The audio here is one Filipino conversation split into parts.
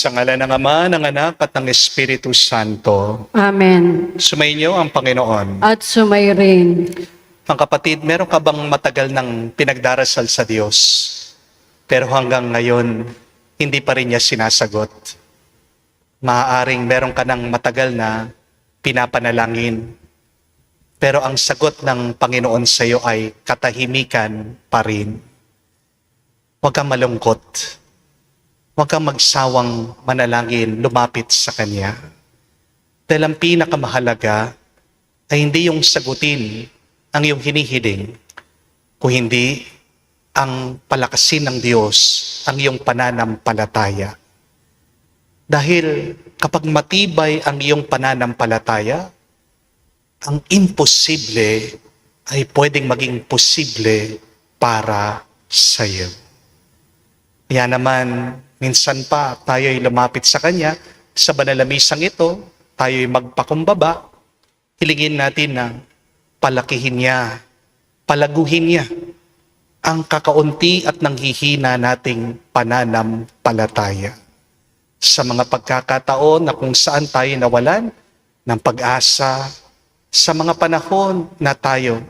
Sa ngalan ng Ama, ng Anak, at ng Espiritu Santo. Amen. Sumainyo ang Panginoon. At sumairin. Mga kapatid, meron ka bang matagal ng pinagdarasal sa Diyos, pero hanggang ngayon, hindi pa rin niya sinasagot? Maaaring meron ka ng matagal na pinapanalangin, pero ang sagot ng Panginoon sa iyo ay katahimikan pa rin. Huwag kang malungkot. Huwag kang magsawang manalangin, lumapit sa Kanya. Dahil ang pinakamahalaga ay hindi yung sagutin ang iyong hinihiling, kung hindi ang palakasin ng Diyos ang iyong pananampalataya. Dahil kapag matibay ang iyong pananampalataya, ang imposible ay pwedeng maging posible para sa iyo. Kaya naman, minsan pa tayo'y lumapit sa Kanya, sa banal na misang ito, tayo'y magpakumbaba, hilingin natin na palakihin niya, palaguhin niya ang kakaunti at nanghihina nating pananampalataya. Sa mga pagkakataon na kung saan tayo nawalan ng pag-asa, sa mga panahon na tayo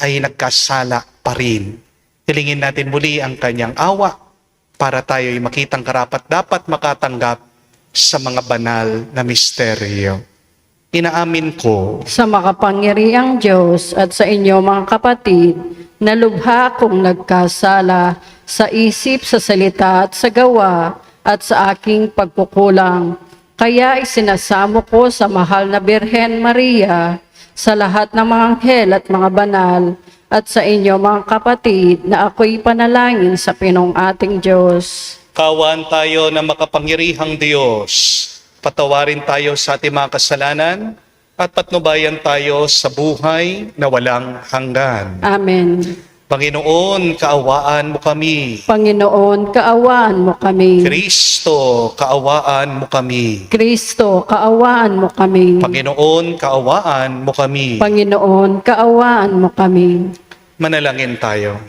ay nagkasala pa rin, hilingin natin muli ang Kanyang awa para tayo'y makitang karapat-dapat makatanggap sa mga banal na misteryo. Inaamin ko Sa makapangyarihang Diyos at sa inyo mga kapatid, na lubha kong nagkasala sa isip, sa salita at sa gawa at sa aking pagkukulang. Kaya isinasamo ko sa mahal na Birhen Maria, sa lahat ng mga anghel at mga banal, at sa inyo mga kapatid, na ako'y panalangin sa pinong ating Diyos. kawan tayo ng makapangyarihang Diyos. Patawarin tayo sa ating mga kasalanan at patnubayan tayo sa buhay na walang hanggan. Amen. Panginoon, kaawaan mo kami. Panginoon, kaawaan mo kami. Kristo, kaawaan mo kami. Kristo, kaawaan mo kami. Panginoon, kaawaan mo kami. Panginoon, kaawaan mo kami. Manalangin tayo.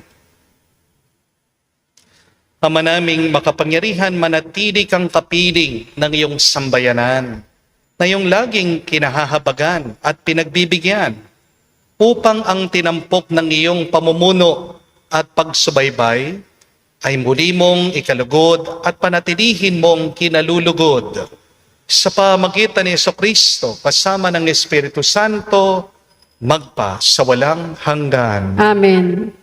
Ama naming makapangyarihan, manatili kang kapiling ng iyong sambayanan, na iyong laging kinahahabagan at pinagbibigyan, upang ang tinampok ng iyong pamumuno at pagsubaybay ay muli mong ikalugod at panatilihin mong kinalulugod sa pamagitan ni Jesucristo kasama ng Espiritu Santo, magpa sa walang hanggan. Amen.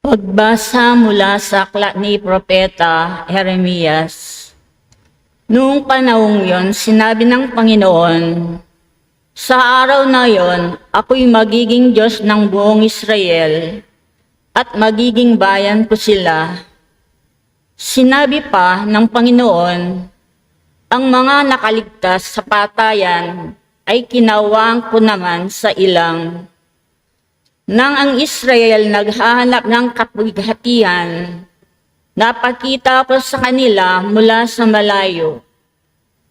Pagbasa mula sa aklat ni Propeta Jeremias. Noong panahong yon, sinabi ng Panginoon, sa araw na yon, ako'y magiging Diyos ng buong Israel at magiging bayan ko sila. Sinabi pa ng Panginoon, ang mga nakaligtas sa patayan ay kinawang ko naman sa ilang. Nang ang Israel naghahanap ng kapighatian, napakita ko sa kanila mula sa malayo.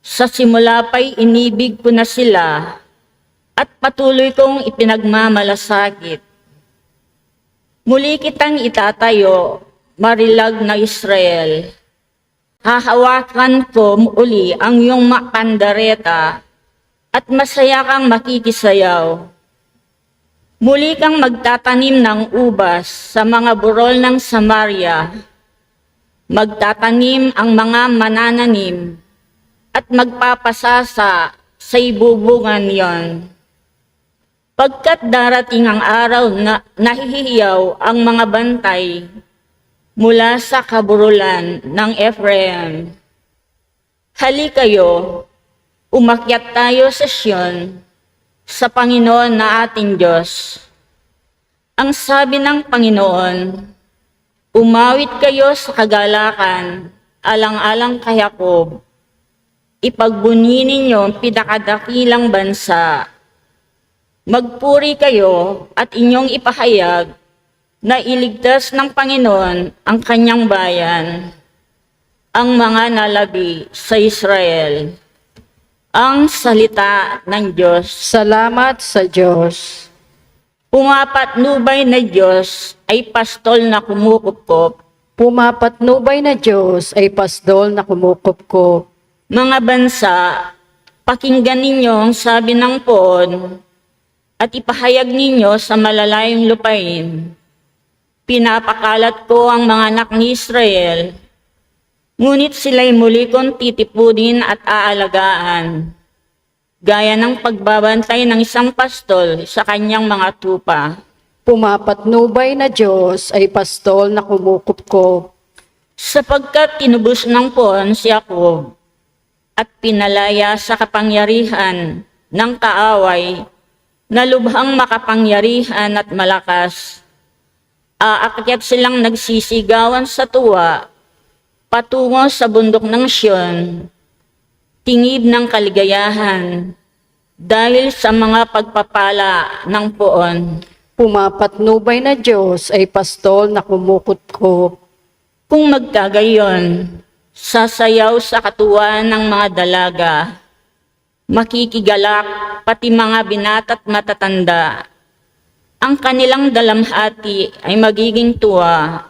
Sa simula pa'y inibig ko na sila at patuloy kong ipinagmamalasakit. Muli kitang itatayo, marilag na Israel. Hahawakan ko uli ang iyong pandareta at masaya kang makikisayaw. Muli kang magtatanim ng ubas sa mga burol ng Samaria. Magtatanim ang mga manananim at magpapasasa sa ibubungan yon. Pagkat darating ang araw na nahihiyaw ang mga bantay mula sa kaburulan ng Ephraim. Halikayo, umakyat tayo sa Sion, sa Panginoon na ating Diyos. Ang sabi ng Panginoon, umawit kayo sa kagalakan, alang-alang kay Jacob. Ipagbunyi ninyo ang pinakadakilang bansa. Magpuri kayo at inyong ipahayag na iligtas ng Panginoon ang kanyang bayan, ang mga nalabi sa Israel. Ang salita ng Diyos. Salamat sa Diyos. Pumapatnubay na Diyos ay pastol na kumukupkop. Pumapatnubay na Diyos ay pasdol na kumukupkop. Mga bansa, pakinggan ninyo ang sabi ng poon at ipahayag ninyo sa malalayong lupain. Pinapakalat ko ang mga anak ni Israel, ngunit sila'y muli kong titipunin at aalagaan, gaya ng pagbabantay ng isang pastol sa kanyang mga tupa. Pumapatnubay na Diyos ay pastol na kumukupkop. Sapagkat tinubos ng poon si Jacob at pinalaya sa kapangyarihan ng kaaway na lubhang makapangyarihan at malakas. Aakyat silang nagsisigawan sa tuwa patungo sa bundok ng Siyon, tingib ng kaligayahan dahil sa mga pagpapala ng poon. Pumapatnubay na Diyos ay pastol na kumukupkop. Kung magkagayon, sasayaw sa katuwaan ng mga dalaga, makikigalak pati mga binata't matatanda. Ang kanilang dalamhati ay magiging tuwa.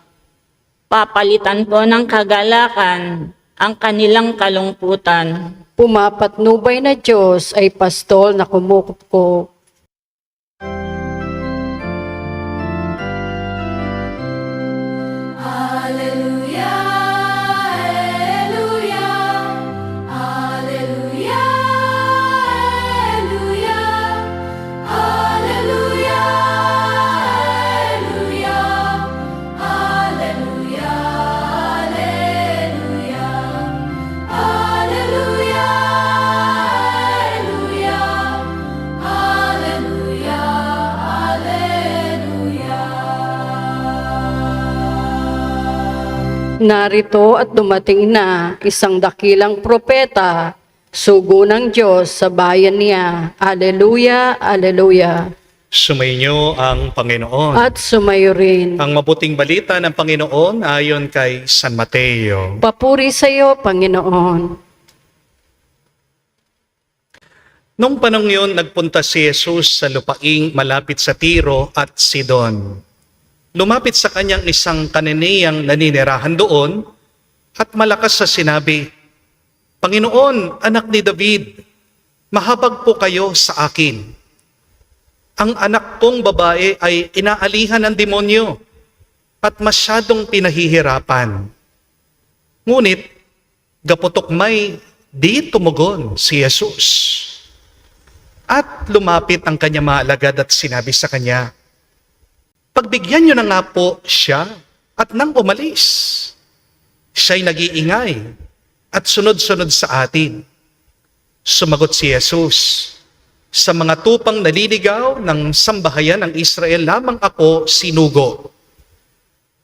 Papalitan ko ng kagalakan ang kanilang kalungkutan. Pumapatnubay na Diyos ay pastol na kumukupkop. Narito at dumating na isang dakilang propeta, sugo ng Diyos sa bayan niya. Aleluya, aleluya. Sumainyo ang Panginoon. At sumayo rin. Ang mabuting balita ng Panginoon ayon kay San Mateo. Papuri sa iyo, Panginoon. Nung panong yun, nagpunta si Jesus sa lupaing malapit sa Tiro at Sidon. Lumapit sa kanyang isang kaniniyang naninirahan doon at malakas sa sinabi, Panginoon, anak ni David, mahabag po kayo sa akin. Ang anak kong babae ay inaalihan ng demonyo at masyadong pinahihirapan. Ngunit, gaputok may di tumugon si Jesus. At lumapit ang kanyang mga alagad at sinabi sa kanya, Pagbigyan niyo na nga po siya at nang umalis. Siya'y nag-iingay at sunod-sunod sa atin. Sumagot si Jesus, Sa mga tupang naliligaw ng sambahayan ng Israel lamang ako sinugo.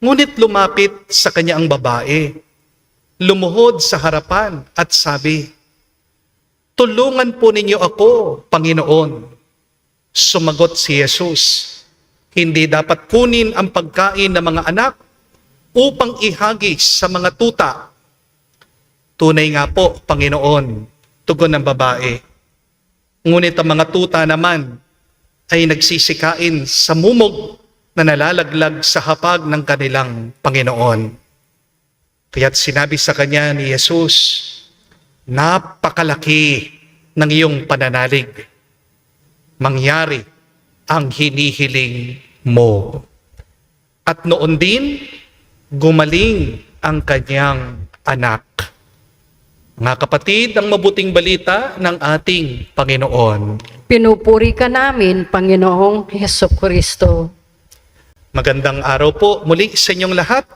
Ngunit lumapit sa kanya ang babae, lumuhod sa harapan at sabi, Tulungan po ninyo ako, Panginoon. Sumagot si Jesus, Hindi dapat kunin ang pagkain ng mga anak upang ihagis sa mga tuta. Tunay nga po, Panginoon, tugon ng babae. Ngunit ang mga tuta naman ay nagsisikain sa mumog na nalalaglag sa hapag ng kanilang Panginoon. Kaya't sinabi sa kanya ni Jesus, Napakalaki ng iyong pananalig. Mangyari ang hinihiling mo. At noon din, gumaling ang kanyang anak. Mga kapatid, ang mabuting balita ng ating Panginoon. Pinupuri ka namin, Panginoong Hesukristo. Magandang araw po muli sa inyong lahat.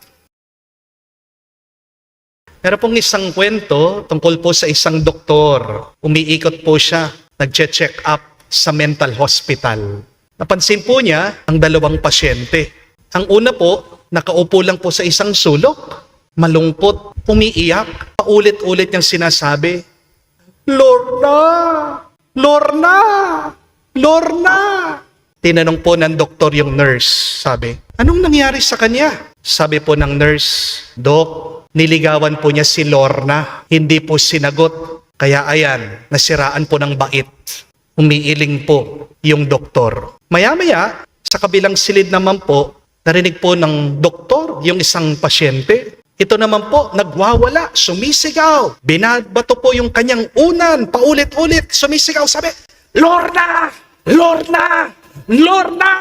Meron pong isang kwento tungkol po sa isang doktor. Umiikot po siya, nag-check up sa mental hospital. Napansin po niya ang dalawang pasyente. Ang una po, nakaupo lang po sa isang sulok. Malungkot, umiiyak. Paulit-ulit niyang sinasabi, Lorna! Lorna! Lorna! Tinanong po ng doktor yung nurse. Sabi, anong nangyari sa kanya? Sabi po ng nurse, Dok, niligawan po niya si Lorna. Hindi po sinagot. Kaya ayan, nasiraan po ng bait. Umiiling po yung doktor. Maya-maya, Sa kabilang silid naman po, narinig po ng doktor yung isang pasyente. Ito naman po, nagwawala, sumisigaw. Binabato po yung kanyang unan, paulit-ulit, sumisigaw, sabi, Lorna! Lorna! Lorna!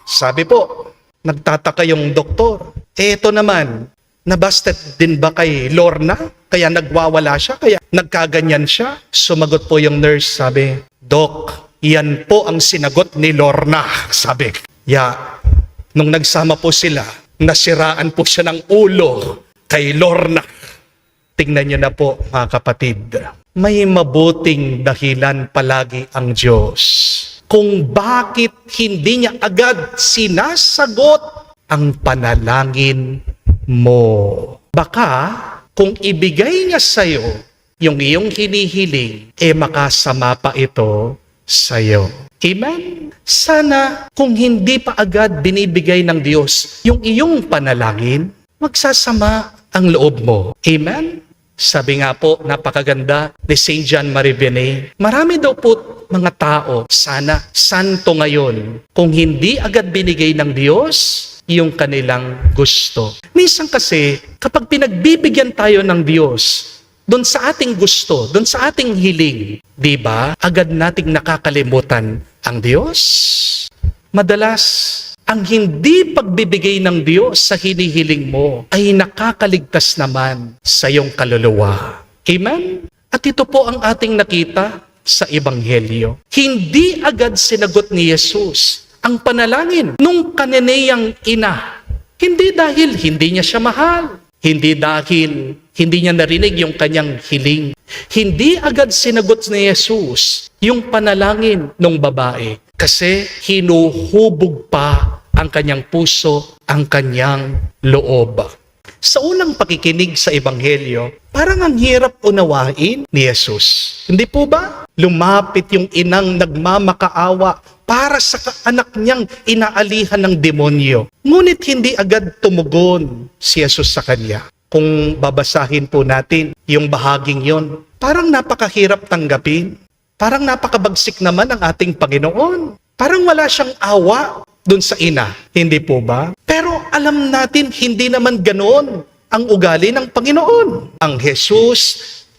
Sabi po, nagtataka yung doktor. Ito naman, nabasted din ba kay Lorna? Kaya nagwawala siya, kaya nagkaganyan siya. Sumagot po yung nurse, sabi, Dok, yan po ang sinagot ni Lorna. Sabi, nung nagsama po sila, nasiraan po siya ng ulo kay Lorna. Tingnan niyo na po, mga kapatid. May mabuting dahilan palagi ang Diyos kung bakit hindi niya agad sinasagot ang panalangin mo. Baka kung ibigay niya sa'yo yung iyong hinihiling, makasama pa ito sa'yo. Amen? Sana kung hindi pa agad binibigay ng Diyos yung iyong panalangin, magsasama ang loob mo. Amen? Sabi nga po, napakaganda ni St. John Marie Vianney, marami daw po mga tao, sana santo ngayon, kung hindi agad binigay ng Diyos yung kanilang gusto. Minsan kasi, kapag pinagbibigyan tayo ng Diyos, doon sa ating gusto, doon sa ating hiling, di ba, agad nating nakakalimutan ang Diyos. Madalas, ang hindi pagbibigay ng Diyos sa hinihiling mo ay nakakaligtas naman sa iyong kaluluwa. Amen? At ito po ang ating nakita sa Ebanghelyo. Hindi agad sinagot ni Jesus ang panalangin nung Kananeyang ina. Hindi dahil hindi niya siya mahal. Hindi dahil hindi niya narinig yung kanyang hiling. Hindi agad sinagot ni Jesus yung panalangin ng babae kasi hinuhubog pa ang kanyang puso, ang kanyang loob. Sa unang pakikinig sa Ebanghelyo, parang ang hirap unawain ni Jesus. Hindi po ba? Lumapit yung inang nagmamakaawa para sa anak niyang inaalihan ng demonyo. Ngunit hindi agad tumugon si Jesus sa kanya. Kung babasahin po natin yung bahaging yon, parang napakahirap tanggapin. Parang napakabagsik naman ang ating Panginoon. Parang wala siyang awa dun sa ina. Hindi po ba? Pero alam natin, hindi naman ganoon ang ugali ng Panginoon. Ang Jesus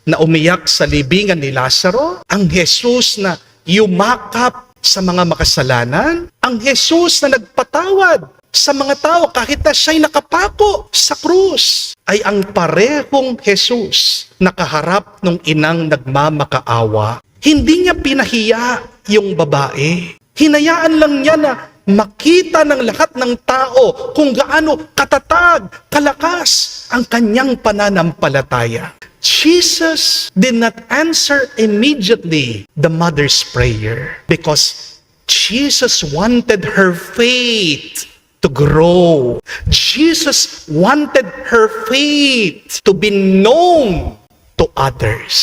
na umiyak sa libingan ni Lazaro, ang Jesus na yumakap sa mga makasalanan, ang Jesus na nagpatawad sa mga tao kahit na siya'y nakapako sa krus, ay ang parehong Jesus na kaharap ng inang nagmamakaawa. Hindi niya pinahiya yung babae. Hinayaan lang niya na makita ng lahat ng tao kung gaano katatag, kalakas ang kanyang pananampalataya. Jesus did not answer immediately the mother's prayer because Jesus wanted her faith to grow. Jesus wanted her faith to be known to others.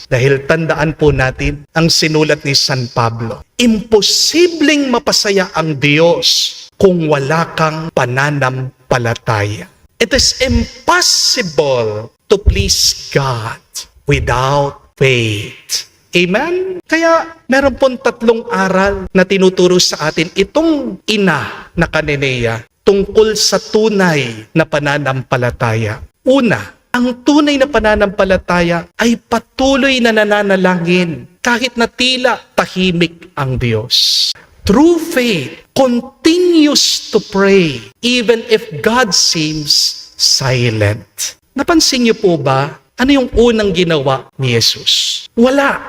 Dahil tandaan po natin ang sinulat ni San Pablo. Imposibleng mapasaya ang Diyos kung wala kang pananampalataya. It is impossible to please God without faith. Amen? Kaya meron pong tatlong aral na tinuturo sa atin itong ina na Kananea tungkol sa tunay na pananampalataya. Una, ang tunay na pananampalataya ay patuloy na nananalangin kahit na tila tahimik ang Diyos. True faith continues to pray even if God seems silent. Napansin niyo po ba ano yung unang ginawa ni Jesus? Wala.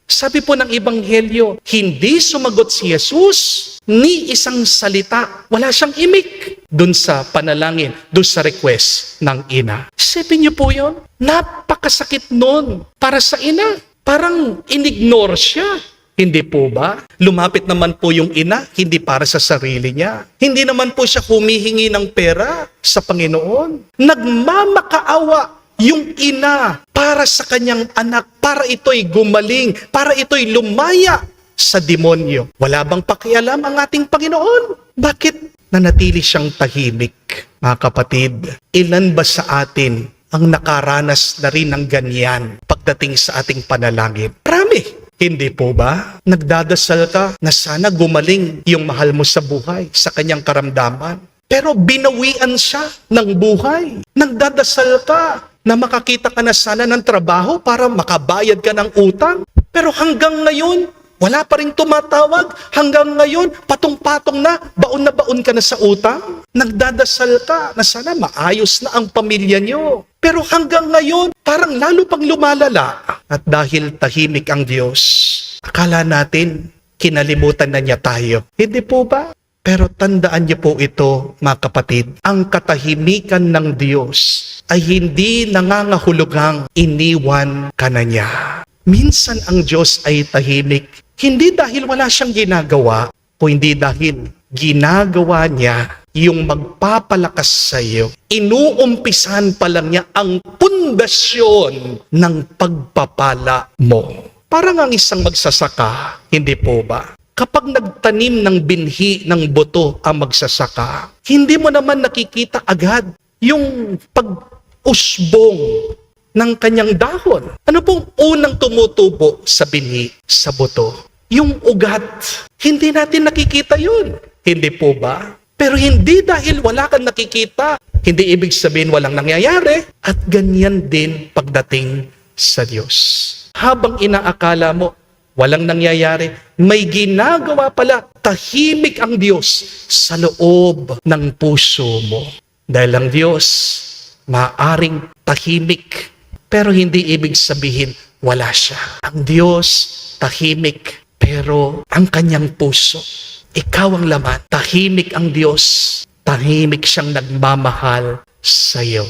Sabi po ng Ebanghelyo, hindi sumagot si Jesus ni isang salita. Wala siyang imik dun sa panalangin, dun sa request ng ina. Isipin niyo po yun? Napakasakit nun para sa ina. Parang inignore siya. Hindi po ba? Lumapit naman po yung ina, hindi para sa sarili niya. Hindi naman po siya humihingi ng pera sa Panginoon. Nagmamakaawa yung ina para sa kanyang anak, para ito'y gumaling, para ito'y lumaya sa demonyo. Wala bang pakialam ang ating Panginoon? Bakit nanatili siyang tahimik? Mga kapatid, ilan ba sa atin ang nakaranas na rin ng ganyan pagdating sa ating panalangin? Marami. Hindi po ba? Nagdadasal ka na sana gumaling yung mahal mo sa buhay, sa kanyang karamdaman. Pero binawian siya ng buhay. Nagdadasal ka na makakita ka na sana ng trabaho para makabayad ka ng utang. Pero hanggang ngayon, wala pa rin tumatawag. Hanggang ngayon, patong-patong na baon ka na sa utang. Nagdadasal ka na sana maayos na ang pamilya nyo. Pero hanggang ngayon, parang lalo pang lumalala. At dahil tahimik ang Diyos, akala natin kinalimutan na niya tayo. Hindi po ba? Pero tandaan niyo po ito, mga kapatid, ang katahimikan ng Diyos ay hindi nangangahulugang iniwan ka na niya. Minsan ang Diyos ay tahimik, hindi dahil wala siyang ginagawa, kundi dahil ginagawa niya yung magpapalakas sa iyo. Inuumpisan pa lang niya ang pundasyon ng pagpapala mo. Parang ang isang magsasaka, hindi po ba? Kapag nagtanim ng binhi ng buto ang magsasaka, hindi mo naman nakikita agad yung pag-usbong ng kanyang dahon. Ano pong unang tumutubo sa binhi, sa buto? Yung ugat. Hindi natin nakikita yun. Hindi po ba? Pero hindi dahil wala kang nakikita, hindi ibig sabihin walang nangyayari. At ganyan din pagdating sa Diyos. Habang inaakala mo, walang nangyayari, may ginagawa pala, tahimik ang Diyos sa loob ng puso mo. Dahil ang Diyos, maaring tahimik, pero hindi ibig sabihin wala siya. Ang Diyos, tahimik, pero ang kanyang puso, ikaw ang laman. Tahimik ang Diyos, tahimik siyang nagmamahal sa iyo.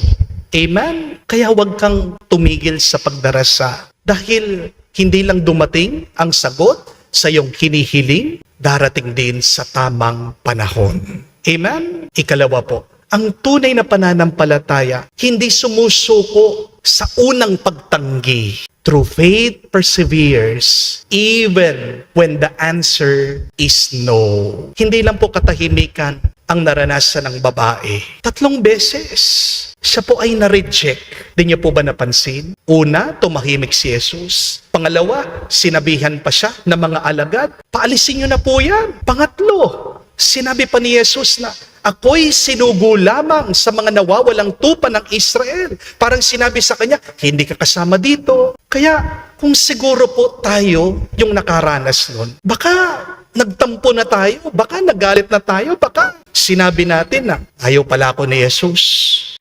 Amen? Kaya huwag kang tumigil sa pagdarasa. Dahil hindi lang dumating ang sagot sa iyong hinihiling, darating din sa tamang panahon. Amen? Ikalawa po, ang tunay na pananampalataya, hindi sumusuko sa unang pagtanggi. True faith perseveres even when the answer is no. Hindi lang po katahimikan ang naranasan ng babae. 3 beses siya po ay na-reject. Di niyo po ba napansin? Una, tumahimik si Jesus. Pangalawa, sinabihan pa siya ng mga alagad, paalisin niyo na po yan. Pangatlo, sinabi pa ni Jesus na, ako'y sinugo lamang sa mga nawawalang tupa ng Israel. Parang sinabi sa kanya, hindi ka kasama dito. Kaya kung siguro po tayo yung nakaranas nun, baka nagtampo na tayo, baka nagalit na tayo, baka sinabi natin na ayaw pala ako ni Jesus,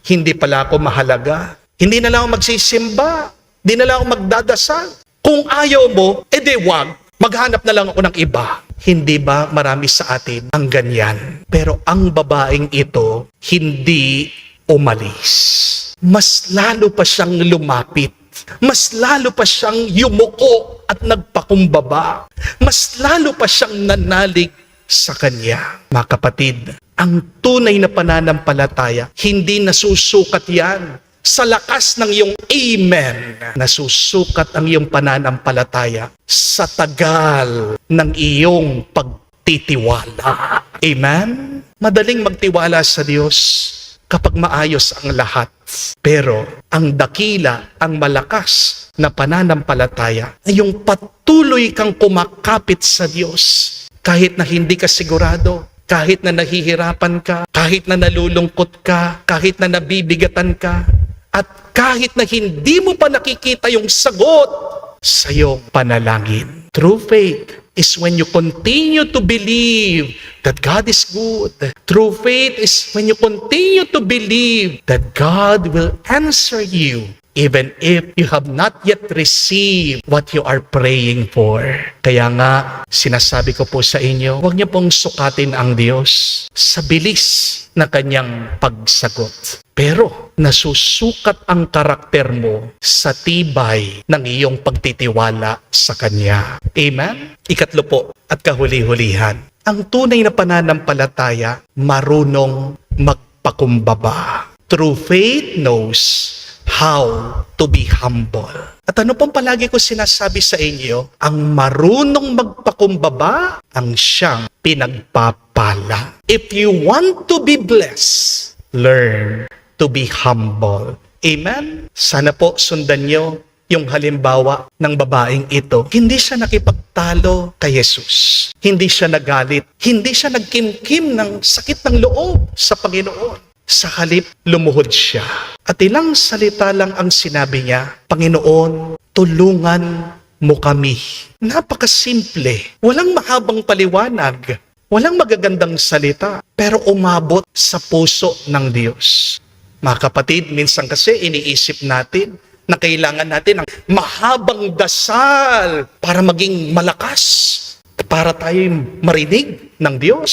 hindi pala ako mahalaga, hindi na lang ako magsisimba, hindi na lang ako magdadasal. Kung ayaw mo, edi wag, maghanap na lang ako ng iba. Hindi ba marami sa atin ang ganyan? Pero ang babaeng ito, hindi umalis. Mas lalo pa siyang lumapit. Mas lalo pa siyang yumuko at nagpakumbaba. Mas lalo pa siyang nanalig sa kanya. Mga kapatid, ang tunay na pananampalataya, hindi nasusukat yan sa lakas ng iyong amen. Nasusukat ang iyong pananampalataya sa tagal ng iyong pagtitiwala. Amen? Madaling magtiwala sa Diyos kapag maayos ang lahat. Pero ang dakila, ang malakas na pananampalataya ay yung patuloy kang kumakapit sa Diyos kahit na hindi ka sigurado, kahit na nahihirapan ka, kahit na nalulungkot ka, kahit na nabibigatan ka, at kahit na hindi mo pa nakikita yung sagot sa iyong panalangin. True faith is when you continue to believe that God is good. True faith is when you continue to believe that God will answer you even if you have not yet received what you are praying for. Kaya nga, sinasabi ko po sa inyo, huwag niyo pong sukatin ang Diyos sa bilis na kanyang pagsagot. Pero nasusukat ang karakter mo sa tibay ng iyong pagtitiwala sa Kanya. Amen? Ikatlo po at kahuli-hulihan. Ang tunay na pananampalataya, marunong magpakumbaba. True faith knows how to be humble. At ano pong palagi ko sinasabi sa inyo, ang marunong magpakumbaba ang siyang pinagpapala. If you want to be blessed, learn to be humble. Amen? Sana po sundan nyo yung halimbawa ng babaeng ito. Hindi siya nakipagtalo kay Jesus. Hindi siya nagalit. Hindi siya nagkimkim ng sakit ng loob sa Panginoon. Sa halip, lumuhod siya. At ilang salita lang ang sinabi niya, Panginoon, tulungan mo kami. Napakasimple. Walang mahabang paliwanag. Walang magagandang salita. Pero umabot sa puso ng Diyos. Mga kapatid, minsan kasi iniisip natin na kailangan natin ng mahabang dasal para maging malakas. Para tayo marinig ng Diyos.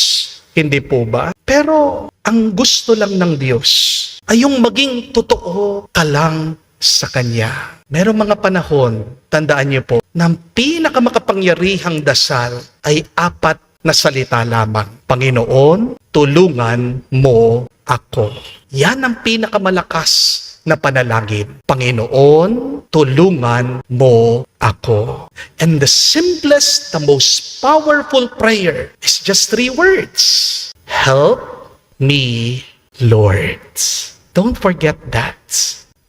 Hindi po ba? Pero ang gusto lang ng Diyos ay yung maging totoo ka lang sa Kanya. Merong mga panahon, tandaan niyo po, na ang pinakamakapangyarihang dasal ay 4 na salita lamang. Panginoon, tulungan mo ako. Yan ang pinakamalakas na panalangin. Panginoon, tulungan mo ako. And the simplest, the most powerful prayer is just 3 words. Help me, Lord. Don't forget that.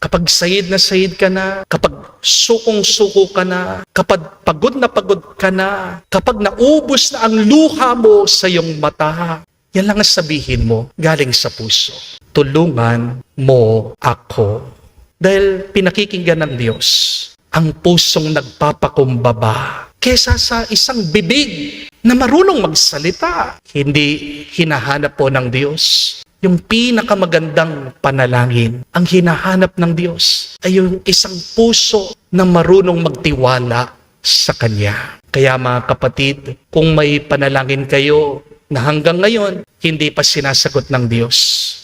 Kapag sayid na sayid ka na, kapag sukong-suko ka na, kapag pagod na pagod ka na, kapag naubos na ang luha mo sa iyong mata, yan lang ang sabihin mo galing sa puso. Tulungan mo ako. Dahil pinakikinggan ng Diyos ang pusong nagpapakumbaba kesa sa isang bibig na marunong magsalita. Hindi hinahanap po ng Diyos yung pinakamagandang panalangin. Ang hinahanap ng Diyos ay yung isang puso na marunong magtiwala sa Kanya. Kaya mga kapatid, kung may panalangin kayo na hanggang ngayon, hindi pa sinasagot ng Diyos,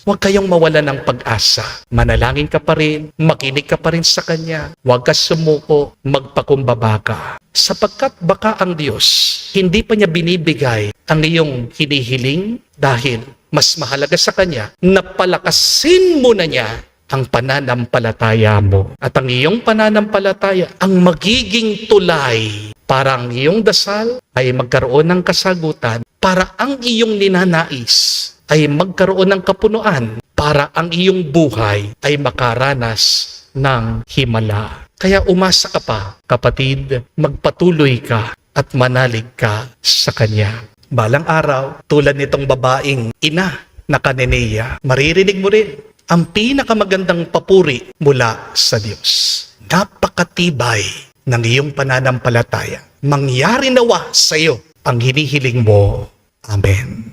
huwag kayong mawala ng pag-asa. Manalangin ka pa rin, makinig ka pa rin sa Kanya. Huwag ka sumuko, magpakumbaba ka. Sapagkat baka ang Diyos, hindi pa niya binibigay ang iyong hinihiling dahil mas mahalaga sa Kanya na palakasin mo na niya ang pananampalataya mo. At ang iyong pananampalataya ang magiging tulay para ang iyong dasal ay magkaroon ng kasagutan, para ang iyong ninanais ay magkaroon ng kapunuan, para ang iyong buhay ay makaranas ng himala. Kaya umasa ka pa, kapatid, magpatuloy ka at manalig ka sa Kanya. Balang araw, tulad nitong babaeng ina na Canaanea, maririnig mo rin ang pinakamagandang papuri mula sa Diyos. Napakatibay ng iyong pananampalataya. Mangyari nawa sa iyo ang hinihiling mo. Amen.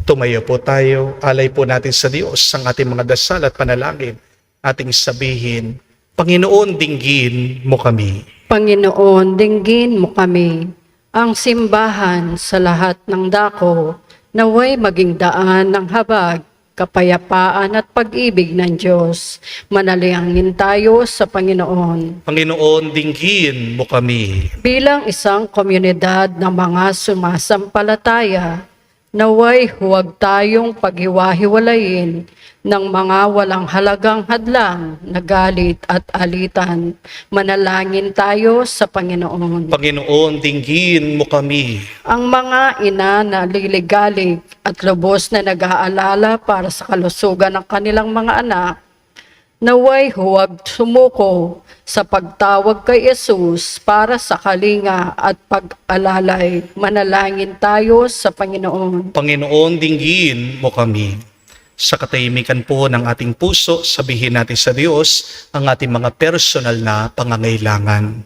Tumayo po tayo, alay po natin sa Diyos ang ating mga dasal at panalangin. Ating sabihin, Panginoon, dinggin mo kami. Panginoon, dinggin mo kami. Ang simbahan sa lahat ng dako, naway maging daan ng habag, kapayapaan at pag-ibig ng Diyos. Manalangin tayo sa Panginoon. Panginoon, dinggin mo kami. Bilang isang komunidad ng mga sumasampalataya, naway huwag tayong paghiwa-hiwalayin ng mga walang halagang hadlang na galit at alitan. Manalangin tayo sa Panginoon. Panginoon, dinggin mo kami. Ang mga ina na liligalig at lubos na nag-aalala para sa kalusugan ng kanilang mga anak, naway huwag sumuko sa pagtawag kay Jesus para sa kalinga at pag-alalay. Manalangin tayo sa Panginoon. Panginoon, dinggin mo kami. Sa katahimikan po ng ating puso, sabihin natin sa Diyos ang ating mga personal na pangangailangan.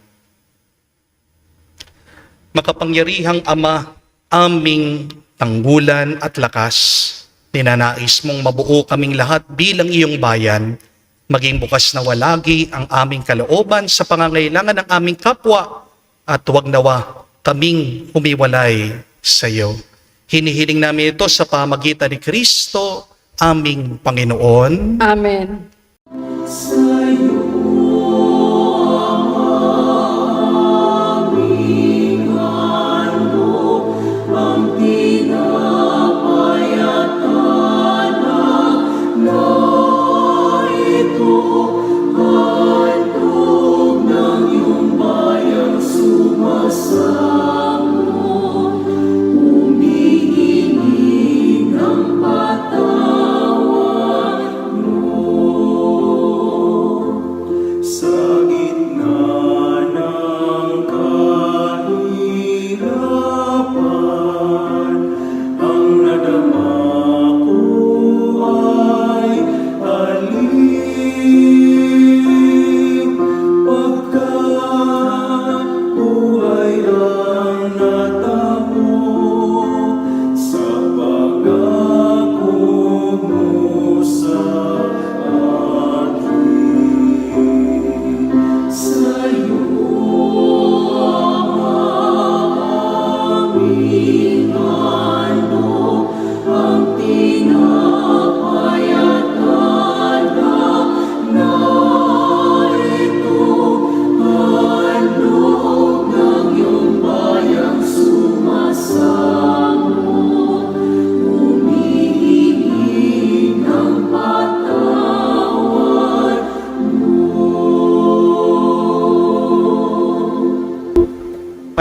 Makapangyarihang Ama, aming tanggulan at lakas, ninanais mong mabuo kaming lahat bilang iyong bayan, maging bukas na walagi ang aming kalooban sa pangangailangan ng aming kapwa at huwag nawa kaming humiwalay sa iyo. Hinihiling namin ito sa pamagitan ni Kristo, aming Panginoon. Amen.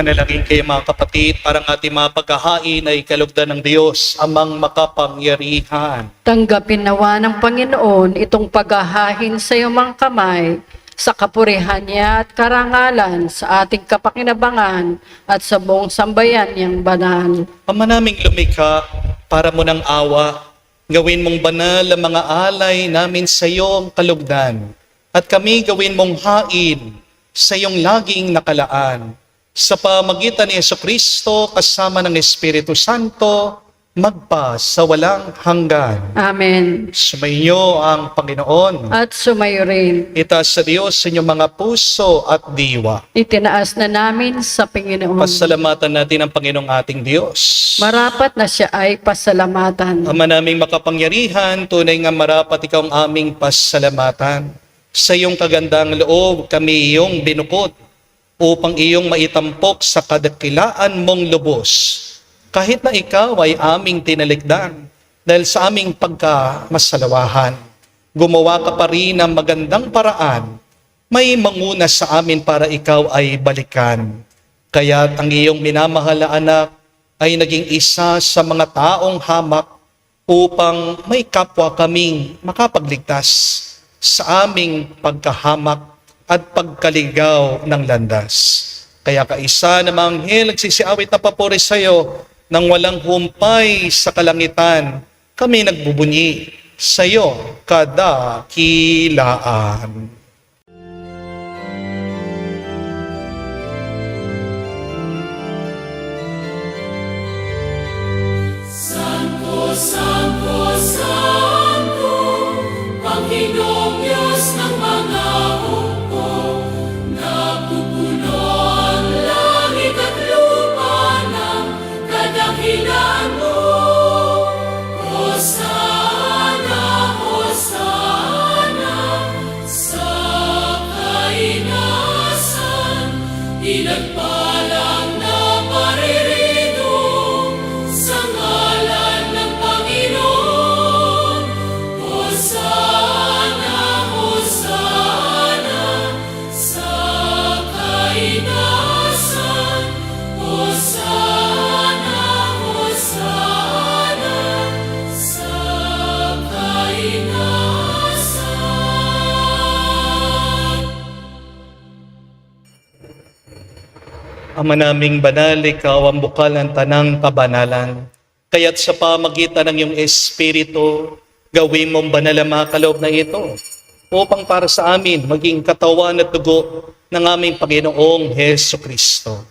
Manalangin kayo mga kapatid, para ang ating mga paghahain ay kalugdan ng Diyos, amang makapangyarihan. Tanggapin nawa ng Panginoon itong paghahain sa iyong mga kamay, sa kapurihan niya at karangalan sa ating kapakinabangan at sa buong sambayan niyang banal. Ama naming lumikha, para mo ng awa, gawin mong banal ang mga alay namin sa iyong kalugdan, at kami gawin mong hain sa iyong laging nakalaan. Sa pamagitan ni Jesucristo kasama ng Espiritu Santo, magpa sa walang hanggan. Amen. Sumainyo ang Panginoon. At sumayo rin. Itaas sa Diyos sa inyong mga puso at diwa. Itinaas na namin sa Panginoon. Pasalamatan natin ang Panginoong ating Diyos. Marapat na siya ay pasalamatan. Ama naming makapangyarihan, tunay nga marapat ikaw ang aming pasalamatan. Sa iyong kagandang loob, kami iyong binukod upang iyong maitampok sa kadakilaan mong lubos. Kahit na ikaw ay aming tinalikdan dahil sa aming pagkamasalawahan, gumawa ka pa rin ng magandang paraan, may manguna sa amin para ikaw ay balikan. Kaya't ang iyong minamahal na anak ay naging isa sa mga taong hamak upang may kapwa kaming makapagligtas sa aming pagkahamak at pagkaligaw ng landas. Kaya kaisa na mga anghel nagsisiawit na papuri sa iyo, nang walang humpay sa kalangitan, kami nagbubunyi sa iyo kadakilaan. Santo, Santo, Santo, Panginoong Diyos ng mga hukbo, napupuno ang langit at lupa ng kadakilaan mo. Hosana, Hosana, sa kainasan, pinagpalang na paririto sa ngalan ng Panginoon. Hosana, Hosana, sa kainasan. Hosana, Hosana, sa kainasan. Ama naming banal, ikaw ang bukal ng tanang kabanalan. Kaya't sa pamagitan ng iyong Espiritu, gawin mong banal ang mga kaloob na ito, upang para sa amin maging katawan at dugo ng aming Panginoong Heso Kristo.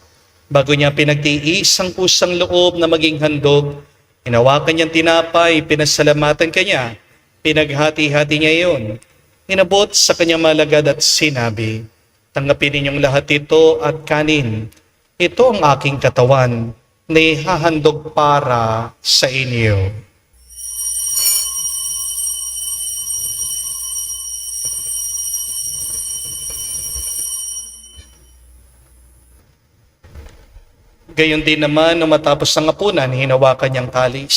Bago niya pinagtiis ang kusang loob na maging handog, hinawakan niyang tinapay, pinasalamatan kanya, pinaghati-hati niya iyon, inabot sa kanyang malagad at sinabi, tanggapin ninyong lahat ito at kanin. Ito ang aking katawan na ihahandog para sa inyo. Gayon din naman, nung matapos ang hapunan, hinawakan niyang kalis.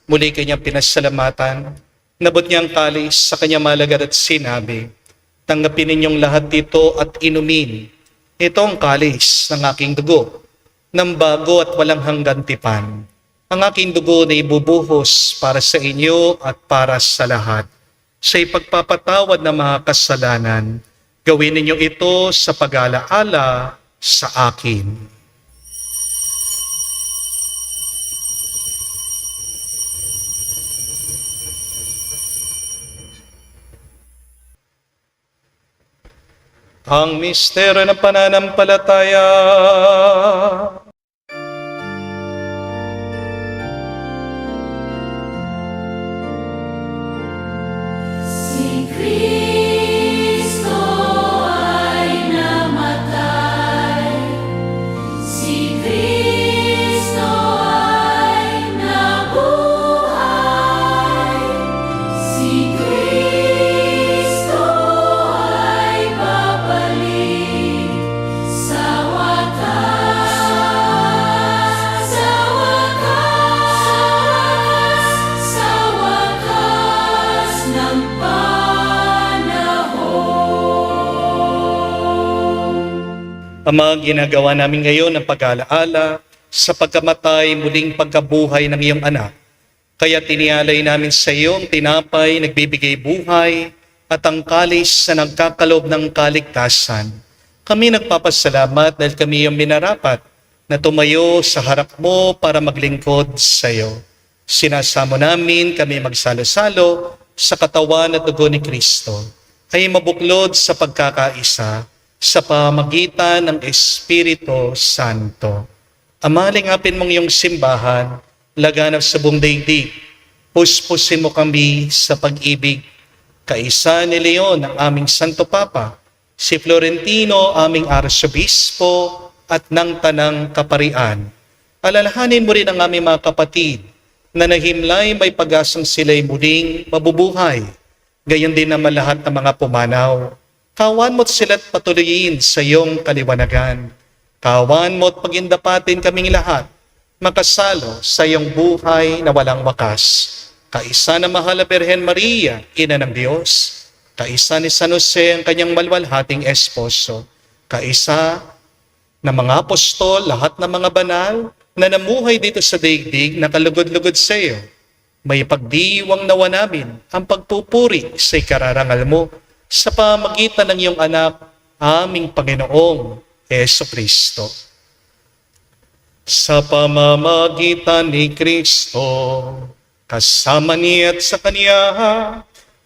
Muli kanyang pinasalamatan. Nabot niya ang kalis sa kanyang malagad at sinabi, tanggapin ninyong lahat ito at inumin. Ito ang kalis ng aking dugo, ng bago at walang hanggan tipan. Ang aking dugo na ibubuhos para sa inyo at para sa lahat. Sa ipagpapatawad ng mga kasalanan, gawin ninyo ito sa pag-alaala sa akin. Ang misteryo ng pananampalataya. Si Kristo ay namatay, si Kristo ay nabuhay, si Kristo ay babalik sa wakas. Ama, ginagawa namin ngayon ang pag-alaala sa pagkamatay, muling pagkabuhay ng iyong anak. Kaya tinialay namin sa iyo ang tinapay, nagbibigay buhay, at ang kalis na nagkakalob ng kaligtasan. Kami nagpapasalamat dahil kami yung minarapat na tumayo sa harap mo para maglingkod sa iyo. Sinasamo namin kami magsalo-salo sa katawan at dugo ni Kristo ay mabuklod sa pagkakaisa sa pamagitan ng Espiritu Santo. Ama, lingapin mong iyong simbahan, laganap sa buong daigdig. Puspusin mo kami sa pag-ibig. Kaisa ni Leon, ang aming Santo Papa, si Florentino, aming Arsobispo, at ng Tanang Kaparian. Alalahanin mo rin ang aming mga kapatid na nahimlay may pag-asang sila'y muling mabubuhay. Gayon din naman lahat ng mga pumanaw. Kawan mo't sila't patuloyin sa iyong kaliwanagan. Kawan mo't pagindapatin kaming lahat, makasalo sa iyong buhay na walang wakas. Kaisa na mahal na Birhen Maria, Ina ng Diyos. Kaisa ni San Jose, ang kanyang malwalhating esposo. Kaisa na mga apostol, lahat ng mga banal na namuhay dito sa daigdig na kalugod-lugod sa iyo. May pagdiwang nawa namin ang pagpupuri sa ikararangal mo sa pamagitan ng iyong anak, aming Panginoong Jesucristo. Sa pamamagitan ni Kristo, kasama niya at sa Kanya,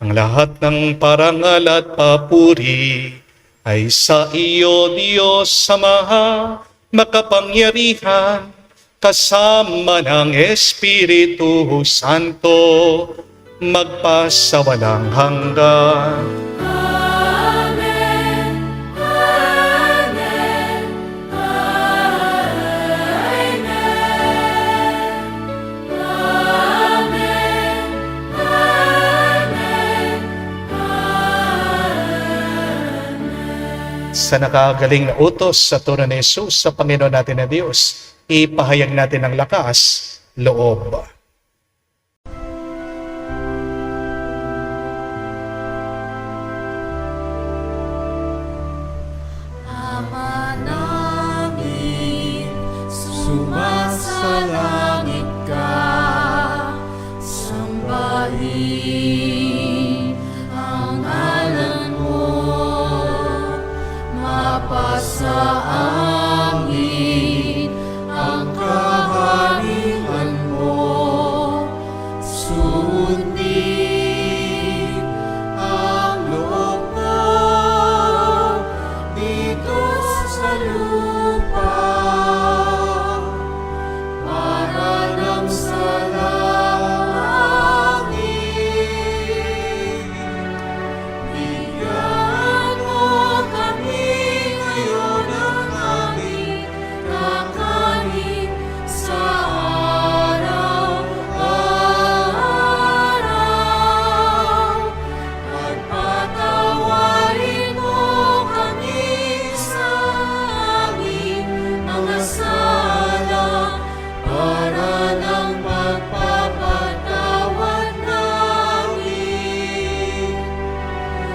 ang lahat ng parangal at papuri ay sa iyo, Diyos Ama, makapangyarihan, kasama ng Espiritu Santo, magpasawalang hanggan. Amen. Amen. Amen. Amen. Amen. Sa nakagaling na utos sa turo ni Jesus sa Panginoon natin na Diyos, ipahayag natin ang lakas, loob. Ama namin, sumasalangit ka, sambahin ang ngalan mo, mapasa amin ang kaharian mo, sundin ang loob mo dito sa lupa para nang sa langit. Bigyan mo kami ngayon ng aming kakanin sa araw-araw. At patawarin mo kami sa aming mga sala para ng pagpapatawad namin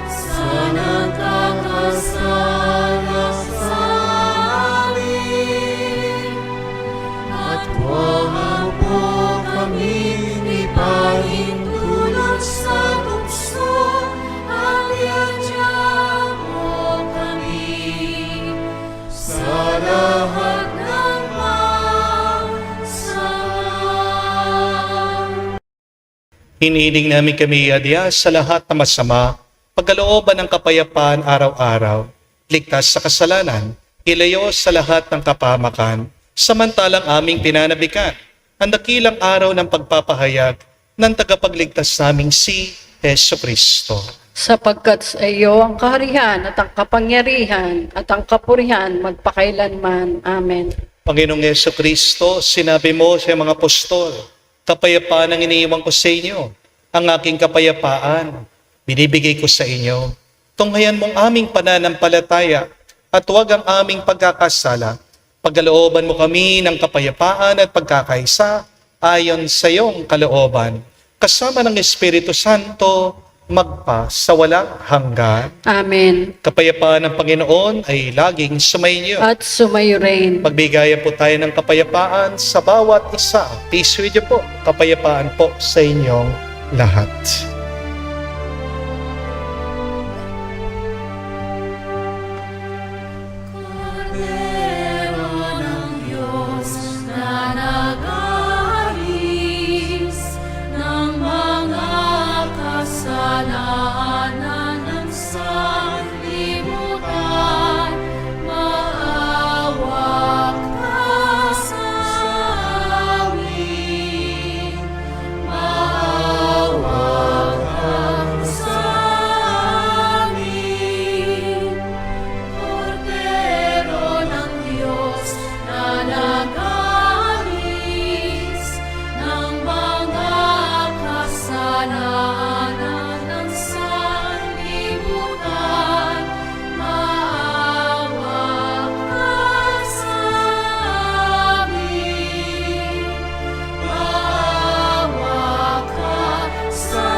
sa nagkakasala sa amin. At huwag mo kami ipahintulot sa tukso, at iadya mo kami sa lahat ng masama. Hinihiling namin kami adya sa lahat na masama, pagkalooban ng kapayapaan araw-araw, ligtas sa kasalanan, ilayo sa lahat ng kapahamakan, samantalang aming pinanabikan ang dakilang araw ng pagpapahayag ng tagapagligtas naming si Jesucristo. Sapagkat sa iyo ang kaharian at ang kapangyarihan at ang kapurihan magpakailanman. Amen. Panginoong Jesucristo, sinabi mo sa mga apostol, kapayapaan ang iniiwan ko sa inyo, ang aking kapayapaan binibigay ko sa inyo. Tunghayan mong aming pananampalataya at huwag ang aming pagkakasala. Pagkalooban mo kami ng kapayapaan at pagkakaisa ayon sa iyong kalooban. Kasama ng Espiritu Santo, magpa sa walang hanggan. Amen. Kapayapaan ng Panginoon ay laging sumainyo. At sumayo rin. Magbigayan po tayo ng kapayapaan sa bawat isa. Peace with you po. Kapayapaan po sa inyong lahat. Kordero ng Diyos na nag-aalis ng mga kasalanan ng sanlibutan, maawa ka sa amin. Maawa ka sa amin. Kordero ng Diyos na nag-aalis ng mga kasalanan ng sanlibutan, maawa ka sa amin. Maawa ka sa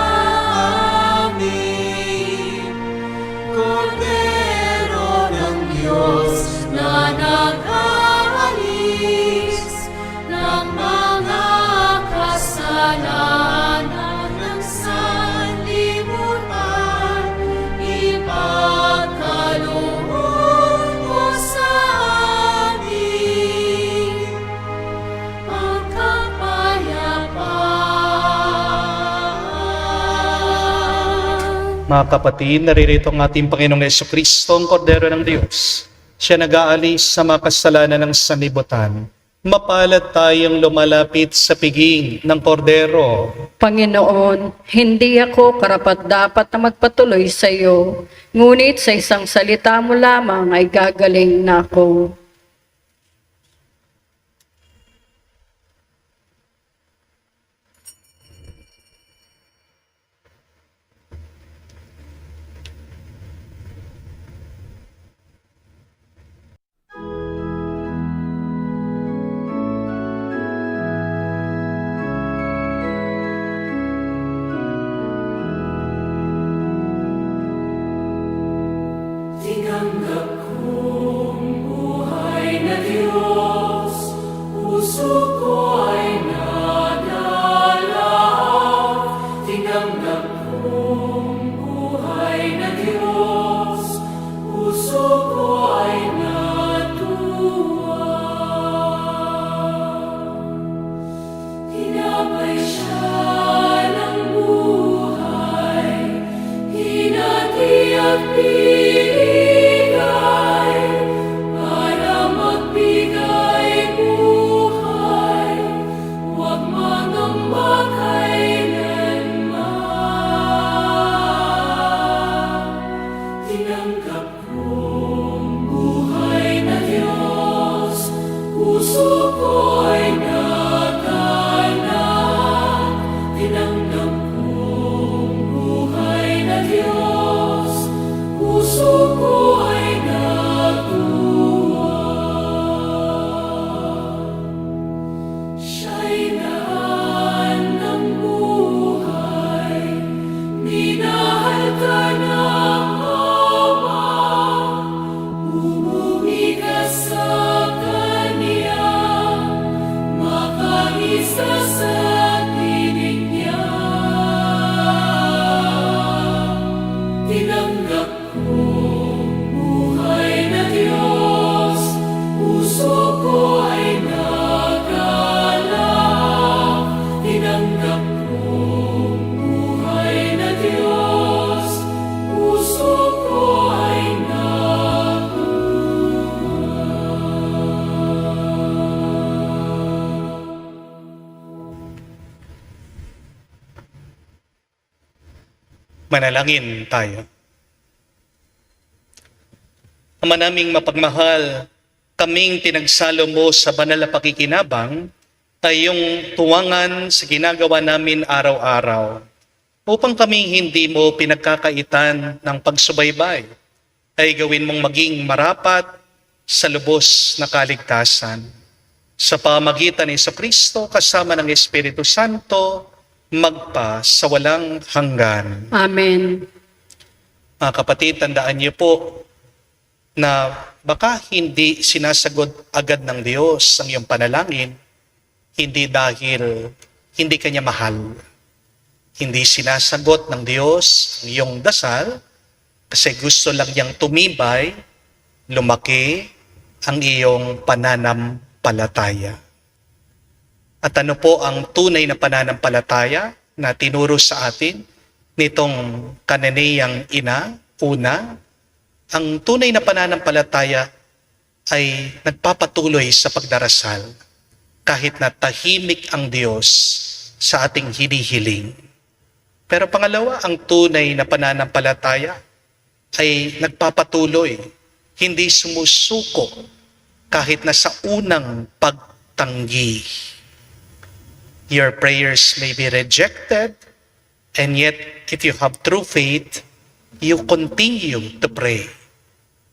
amin. Kordero ng Diyos na nag-aalis ng mga kasalanan ng sanlibutan, ipagkaloob mo sa amin ang kapayapaan. Mga kapatid, naririto ang ating Panginoong Jesucristo, ang Kordero ng Diyos. Siya nag-aalis sa mga kasalanan ng sanlibutan. Mapalad tayong lumalapit sa piging ng Kordero. Panginoon, hindi ako karapat-dapat na magpatuloy sa iyo, ngunit sa isang salita mo lamang ay gagaling na ako. Tinanggap kong buhay na Diyos, puso ko ay nadalak. Tinanggap kong buhay na Diyos, puso ko ay natuwa. Tinapay siya ng buhay, hinati at binigay, para magbigay buhay, huwag mangamba kailanman. Tinanggap kong buhay na Diyos, puso ko ay naganak. Tinanggap kong buhay na Diyos, puso ko ay natuwa. Siya'y daan ng buhay, minahal ka ng Ama, bumumi ka sa Kanya, makaisa sa tinig niya. Tinanggap kong buhay na Diyos, puso ko ay nagalak. Tinanggap kong buhay na Diyos, puso ko ay Manalangin tayo. Ama naming mapagmahal, kaming tinagsalo mo sa banal na pakikinabang ay yung tuwangan sa ginagawa namin araw-araw upang kami hindi mo pinagkakaitan ng pagsubaybay ay gawin mong maging marapat sa lubos na kaligtasan. Sa pamagitan ni Jesucristo kasama ng Espiritu Santo, magpa sa walang hanggan. Amen. Mga kapatid, tandaan niyo po na baka hindi sinasagot agad ng Diyos ang iyong panalangin, hindi dahil hindi Kanya mahal. Hindi sinasagot ng Diyos ang iyong dasal kasi gusto lang niyang tumibay, lumaki ang iyong pananampalataya. At ano po ang tunay na pananampalataya na tinuro sa atin nitong Kananeyang ina? Una, ang tunay na pananampalataya ay nagpapatuloy sa pagdarasal kahit na tahimik ang Diyos sa ating hinihiling. Pero pangalawa, ang tunay na pananampalataya ay nagpapatuloy, hindi sumusuko kahit na sa unang pagtanggi. Your prayers may be rejected, and yet if you have true faith, you continue to pray.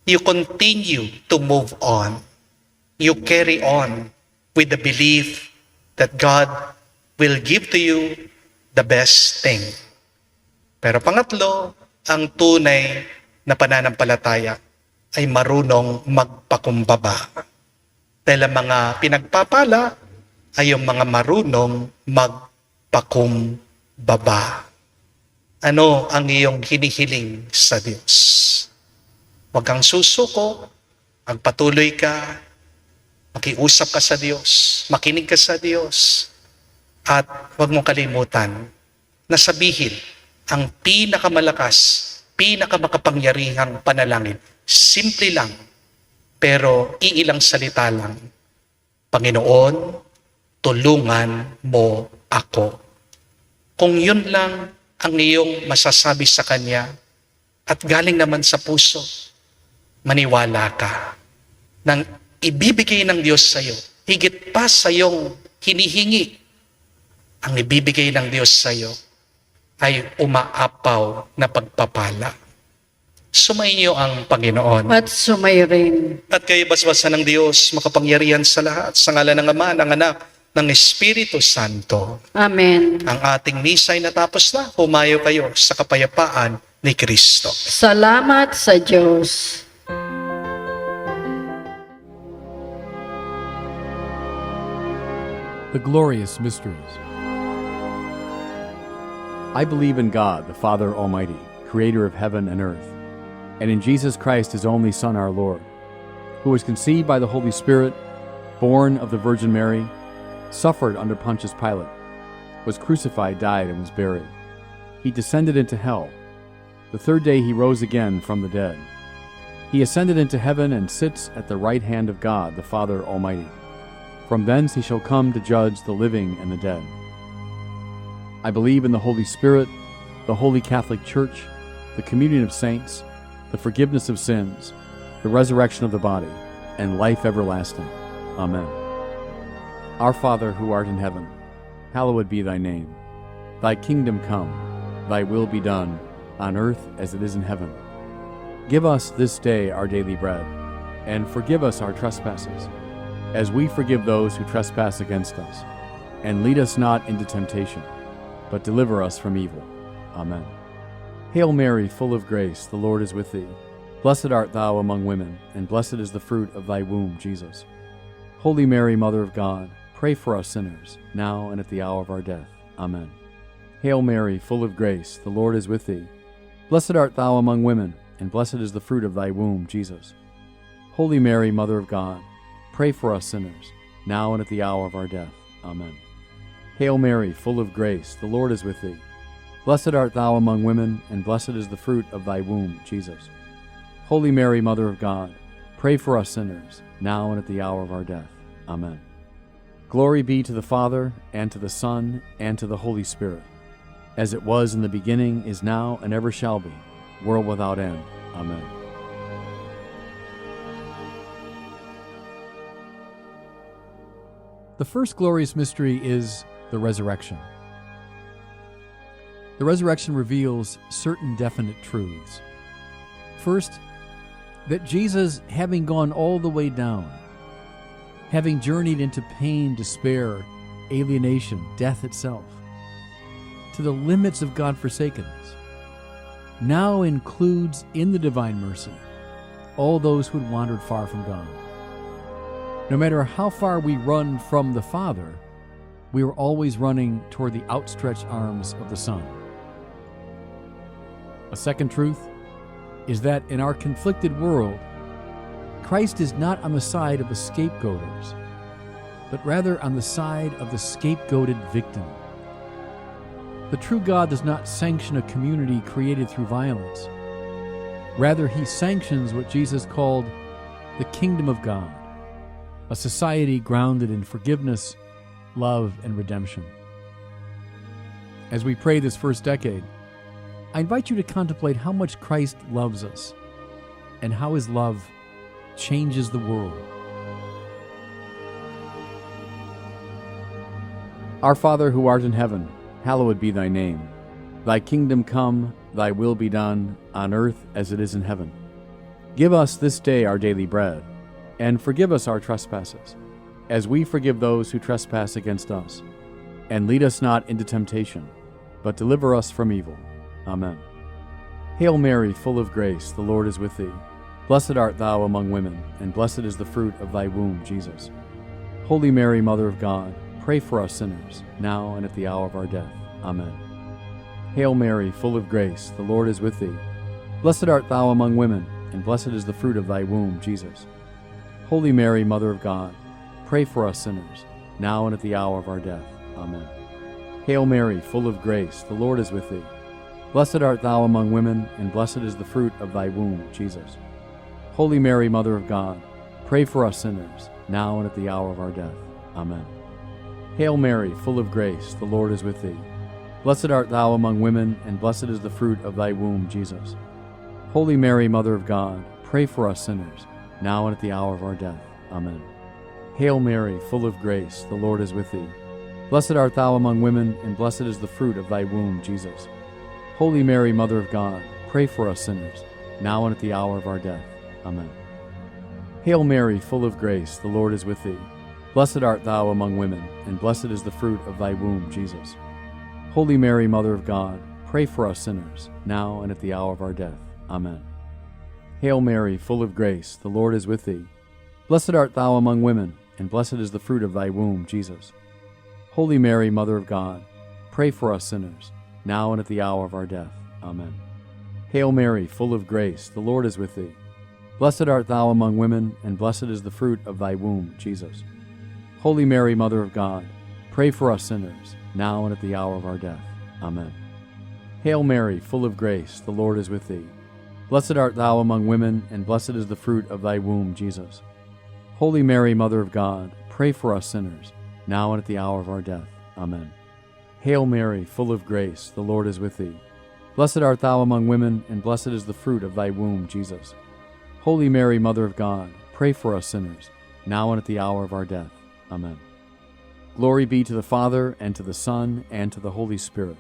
You continue to move on. You carry on with the belief that God will give to you the best thing. Pero pangatlo, ang tunay na pananampalataya ay marunong magpakumbaba. Dahil ang mga pinagpapala ay yung mga marunong magpakumbaba. Ano ang iyong hinihiling sa Diyos? Huwag kang susuko, magpatuloy ka, makiusap ka sa Diyos, makinig ka sa Diyos, at huwag mong kalimutan na sabihin ang pinakamalakas, pinakamakapangyarihang panalangin. Simple lang, pero iilang salita lang. Panginoon, tulungan mo ako. Kung yun lang ang iyong masasabi sa Kanya at galing naman sa puso, maniwala ka nang ibibigay ng Diyos sa iyo, higit pa sa iyong hinihingi. Ang ibibigay ng Diyos sa iyo ay umaapaw na pagpapala. Sumainyo ang Panginoon. At sumairin. At kayo basbasan ng Diyos, makapangyarihan sa lahat, sa ngalan ng Ama, ng Anak, ng Espiritu Santo. Amen. Ang ating misa ay natapos na. Humayo kayo sa kapayapaan ni Kristo. Salamat sa Diyos. The glorious mysteries. I believe in God, the Father Almighty, creator of heaven and earth, and in Jesus Christ, his only Son, our Lord, who was conceived by the Holy Spirit, born of the Virgin Mary, suffered under Pontius Pilate, was crucified, died, and was buried. He descended into hell. The third day he rose again from the dead. He ascended into heaven and sits at the right hand of God, the Father Almighty. From thence he shall come to judge the living and the dead. I believe in the Holy Spirit, the Holy Catholic Church, the communion of saints, the forgiveness of sins, the resurrection of the body, and life everlasting. Amen. Our Father, who art in heaven, hallowed be thy name. Thy kingdom come, thy will be done, on earth as it is in heaven. Give us this day our daily bread, and forgive us our trespasses, as we forgive those who trespass against us. And lead us not into temptation, but deliver us from evil. Amen. Hail Mary, full of grace, the Lord is with thee. Blessed art thou among women, and blessed is the fruit of thy womb, Jesus. Holy Mary, Mother of God, pray for us sinners, now and at the hour of our death. Amen. Hail Mary, full of grace, the Lord is with thee. Blessed art thou among women, and blessed is the fruit of thy womb, Jesus. Holy Mary, Mother of God, pray for us sinners, now and at the hour of our death. Amen. Hail Mary, full of grace, the Lord is with thee. Blessed art thou among women, and blessed is the fruit of thy womb, Jesus. Holy Mary, Mother of God, pray for us sinners, now and at the hour of our death. Amen. Glory be to the Father, and to the Son, and to the Holy Spirit, as it was in the beginning, is now, and ever shall be, world without end. Amen. The first glorious mystery is the resurrection. The resurrection reveals certain definite truths. First, that Jesus, having gone all the way down, having journeyed into pain, despair, alienation, death itself, to the limits of God-forsakenness, now includes in the divine mercy all those who had wandered far from God. No matter how far we run from the Father, we are always running toward the outstretched arms of the Son. A second truth is that in our conflicted world, Christ is not on the side of the scapegoaters, but rather on the side of the scapegoated victim. The true God does not sanction a community created through violence. Rather, he sanctions what Jesus called the kingdom of God, a society grounded in forgiveness, love, and redemption. As we pray this first decade, I invite you to contemplate how much Christ loves us and how his love changes the world. Our Father who art in heaven, hallowed be thy name. Thy kingdom come, thy will be done, on earth as it is in heaven. Give us this day our daily bread, and forgive us our trespasses, as we forgive those who trespass against us. And lead us not into temptation, but deliver us from evil. Amen. Hail Mary, full of grace, the Lord is with thee. Blessed art thou among women, and blessed is the fruit of thy womb, Jesus. Holy Mary, Mother of God, pray for us sinners, now and at the hour of our death. Amen. Hail Mary, full of grace, the Lord is with thee. Blessed art thou among women, and blessed is the fruit of thy womb, Jesus. Holy Mary, Mother of God, pray for us sinners, now and at the hour of our death. Amen. Hail Mary, full of grace, the Lord is with thee. Blessed art thou among women, and blessed is the fruit of thy womb, Jesus. Holy Mary, Mother of God, pray for us sinners, now and at the hour of our death. Amen. Hail Mary, full of grace, the Lord is with thee. Blessed art thou among women, and blessed is the fruit of thy womb, Jesus. Holy Mary, Mother of God, pray for us sinners, now and at the hour of our death. Amen. Hail Mary, full of grace, the Lord is with thee. Blessed art thou among women, and blessed is the fruit of thy womb, Jesus. Holy Mary, Mother of God, pray for us sinners, now and at the hour of our death. Amen. Hail Mary, full of grace, the Lord is with thee. Blessed art thou among women, and blessed is the fruit of thy womb, Jesus. Holy Mary, Mother of God, pray for us sinners, now and at the hour of our death. Amen. Hail Mary, full of grace, the Lord is with thee. Blessed art thou among women, and blessed is the fruit of thy womb, Jesus. Holy Mary, Mother of God, pray for us sinners, now and at the hour of our death. Amen. Hail Mary, full of grace, the Lord is with thee. Blessed art thou among women, and blessed is the fruit of thy womb, Jesus. Holy Mary, Mother of God, pray for us sinners, now and at the hour of our death. Amen. Hail Mary, full of grace, the Lord is with thee. Blessed art thou among women, and blessed is the fruit of thy womb, Jesus. Holy Mary, Mother of God, pray for us sinners, now and at the hour of our death. Amen. Hail Mary, full of grace, the Lord is with thee. Blessed art thou among women, and blessed is the fruit of thy womb, Jesus. Holy Mary, Mother of God, pray for us sinners, now and at the hour of our death. Amen. Glory be to the Father, and to the Son, and to the Holy Spirit,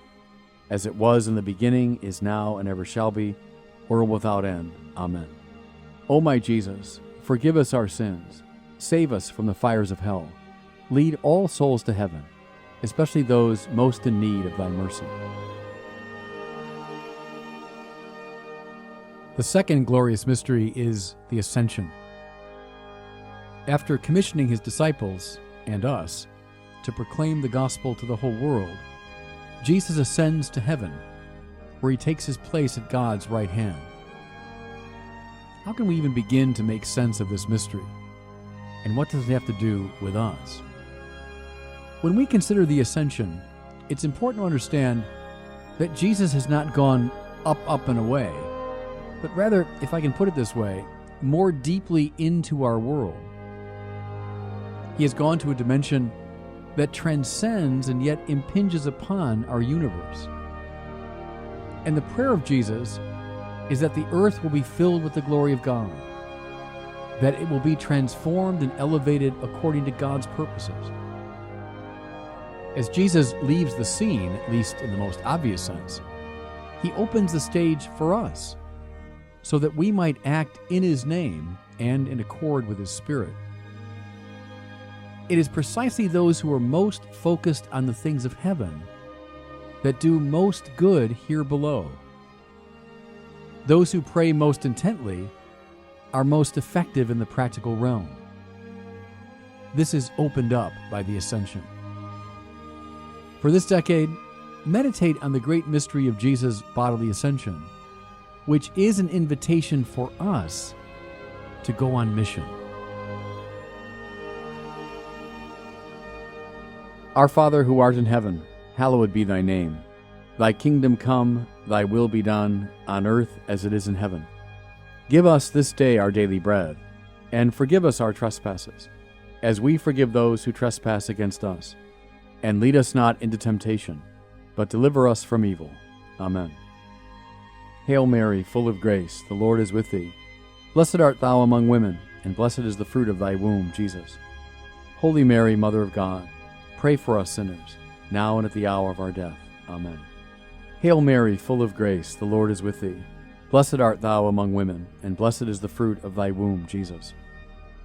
as it was in the beginning, is now, and ever shall be, world without end. Amen. O my Jesus, forgive us our sins, save us from the fires of hell, lead all souls to heaven, especially those most in need of thy mercy. The second glorious mystery is the Ascension. After commissioning his disciples, and us, to proclaim the gospel to the whole world, Jesus ascends to heaven, where he takes his place at God's right hand. How can we even begin to make sense of this mystery? And what does it have to do with us? When we consider the Ascension, it's important to understand that Jesus has not gone up, up, and away, but rather, if I can put it this way, more deeply into our world. He has gone to a dimension that transcends and yet impinges upon our universe. And the prayer of Jesus is that the earth will be filled with the glory of God, that it will be transformed and elevated according to God's purposes. As Jesus leaves the scene, at least in the most obvious sense, he opens the stage for us, so that we might act in his name and in accord with his Spirit. It is precisely those who are most focused on the things of heaven that do most good here below. Those who pray most intently are most effective in the practical realm. This is opened up by the Ascension. For this decade, meditate on the great mystery of Jesus' bodily ascension, which is an invitation for us to go on mission. Our Father who art in heaven, hallowed be thy name. Thy kingdom come, thy will be done, on earth as it is in heaven. Give us this day our daily bread, and forgive us our trespasses, as we forgive those who trespass against us. And lead us not into temptation, but deliver us from evil. Amen. Hail Mary, full of grace, the Lord is with thee. Blessed art thou among women, and blessed is the fruit of thy womb, Jesus. Holy Mary, Mother of God, pray for us sinners, now and at the hour of our death. Amen. Hail Mary, full of grace, the Lord is with thee. Blessed art thou among women, and blessed is the fruit of thy womb, Jesus.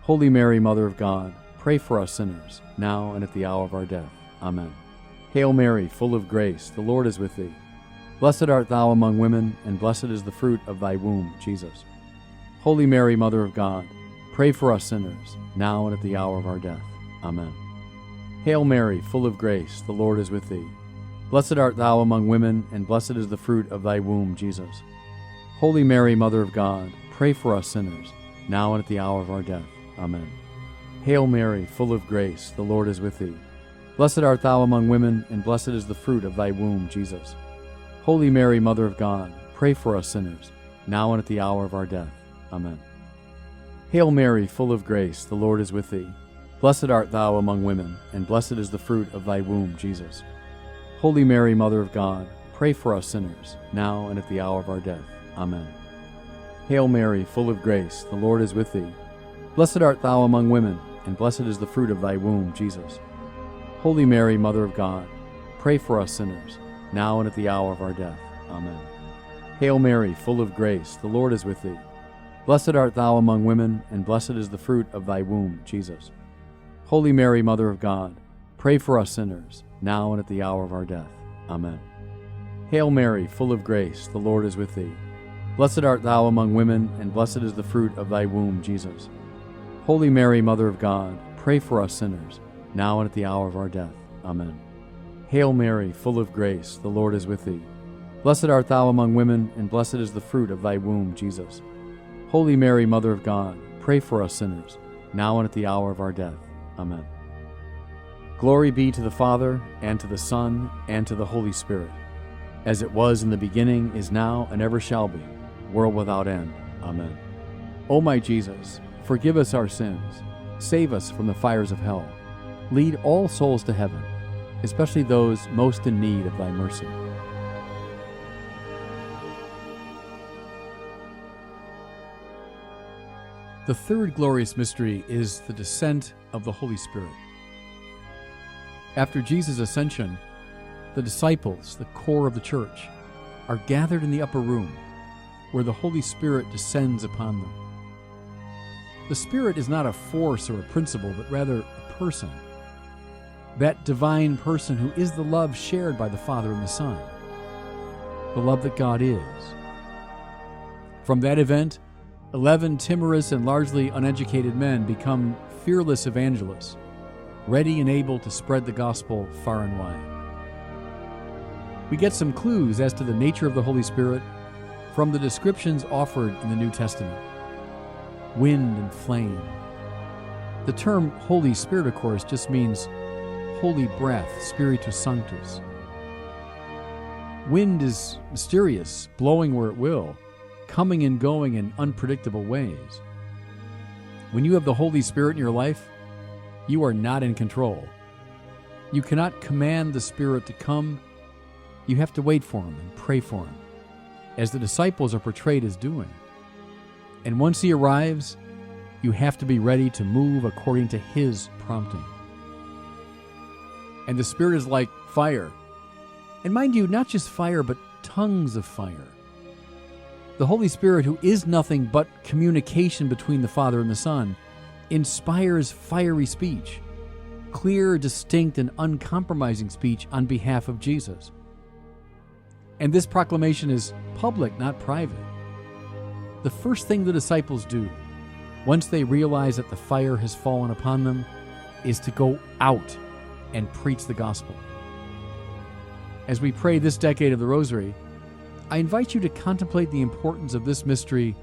Holy Mary, Mother of God, pray for us sinners, now and at the hour of our death. Amen. Hail Mary, full of grace, the Lord is with thee. Blessed art thou among women, and blessed is the fruit of thy womb, Jesus. Holy Mary, Mother of God, pray for us sinners, now and at the hour of our death. Amen. Hail Mary, full of grace, the Lord is with thee. Blessed art thou among women, and blessed is the fruit of thy womb, Jesus. Holy Mary, Mother of God, pray for us sinners, now and at the hour of our death. Amen. Hail Mary, full of grace, the Lord is with thee. Blessed art thou among women, and blessed is the fruit of thy womb, Jesus. Holy Mary, Mother of God, pray for us sinners, now and at the hour of our death. Amen. Hail Mary, full of grace, the Lord is with thee. Blessed art thou among women, and blessed is the fruit of thy womb, Jesus. Holy Mary, Mother of God, pray for us sinners, now and at the hour of our death. Amen. Hail Mary, full of grace, the Lord is with thee. Blessed art thou among women, and blessed is the fruit of thy womb, Jesus. Holy Mary, Mother of God, pray for us sinners, now and at the hour of our death. Amen. Hail Mary, full of grace, the Lord is with thee. Blessed art thou among women, and blessed is the fruit of thy womb, Jesus. Holy Mary, Mother of God, pray for us sinners, now and at the hour of our death. Amen. Hail Mary, full of grace, the Lord is with thee. Blessed art thou among women, and blessed is the fruit of thy womb, Jesus. Holy Mary, Mother of God, pray for us sinners, now and at the hour of our death. Amen. Hail Mary, full of grace, the Lord is with thee. Blessed art thou among women, and blessed is the fruit of thy womb, Jesus. Holy Mary, Mother of God, pray for us sinners, now and at the hour of our death. Amen. Glory be to the Father, and to the Son, and to the Holy Spirit, as it was in the beginning, is now, and ever shall be, world without end. Amen. O my Jesus, forgive us our sins, save us from the fires of hell, lead all souls to heaven, especially those most in need of thy mercy. The third glorious mystery is the descent of the Holy Spirit. After Jesus' ascension, the disciples, the core of the church, are gathered in the upper room where the Holy Spirit descends upon them. The Spirit is not a force or a principle, but rather a person. That divine person who is the love shared by the Father and the Son, the love that God is. From that event, 11 timorous and largely uneducated men become fearless evangelists, ready and able to spread the gospel far and wide. We get some clues as to the nature of the Holy Spirit from the descriptions offered in the New Testament. Wind and flame. The term Holy Spirit, of course, just means holy breath, Spiritus Sanctus. Wind is mysterious, blowing where it will, coming and going in unpredictable ways. When you have the Holy Spirit in your life, you are not in control. You cannot command the Spirit to come. You have to wait for Him and pray for Him, as the disciples are portrayed as doing. And once He arrives, you have to be ready to move according to His prompting. And the Spirit is like fire. And mind you, not just fire, but tongues of fire. The Holy Spirit, who is nothing but communication between the Father and the Son, inspires fiery speech, clear, distinct, and uncompromising speech on behalf of Jesus. And this proclamation is public, not private. The first thing the disciples do, once they realize that the fire has fallen upon them, is to go out and preach the gospel. As we pray this decade of the Rosary, I invite you to contemplate the importance of this mystery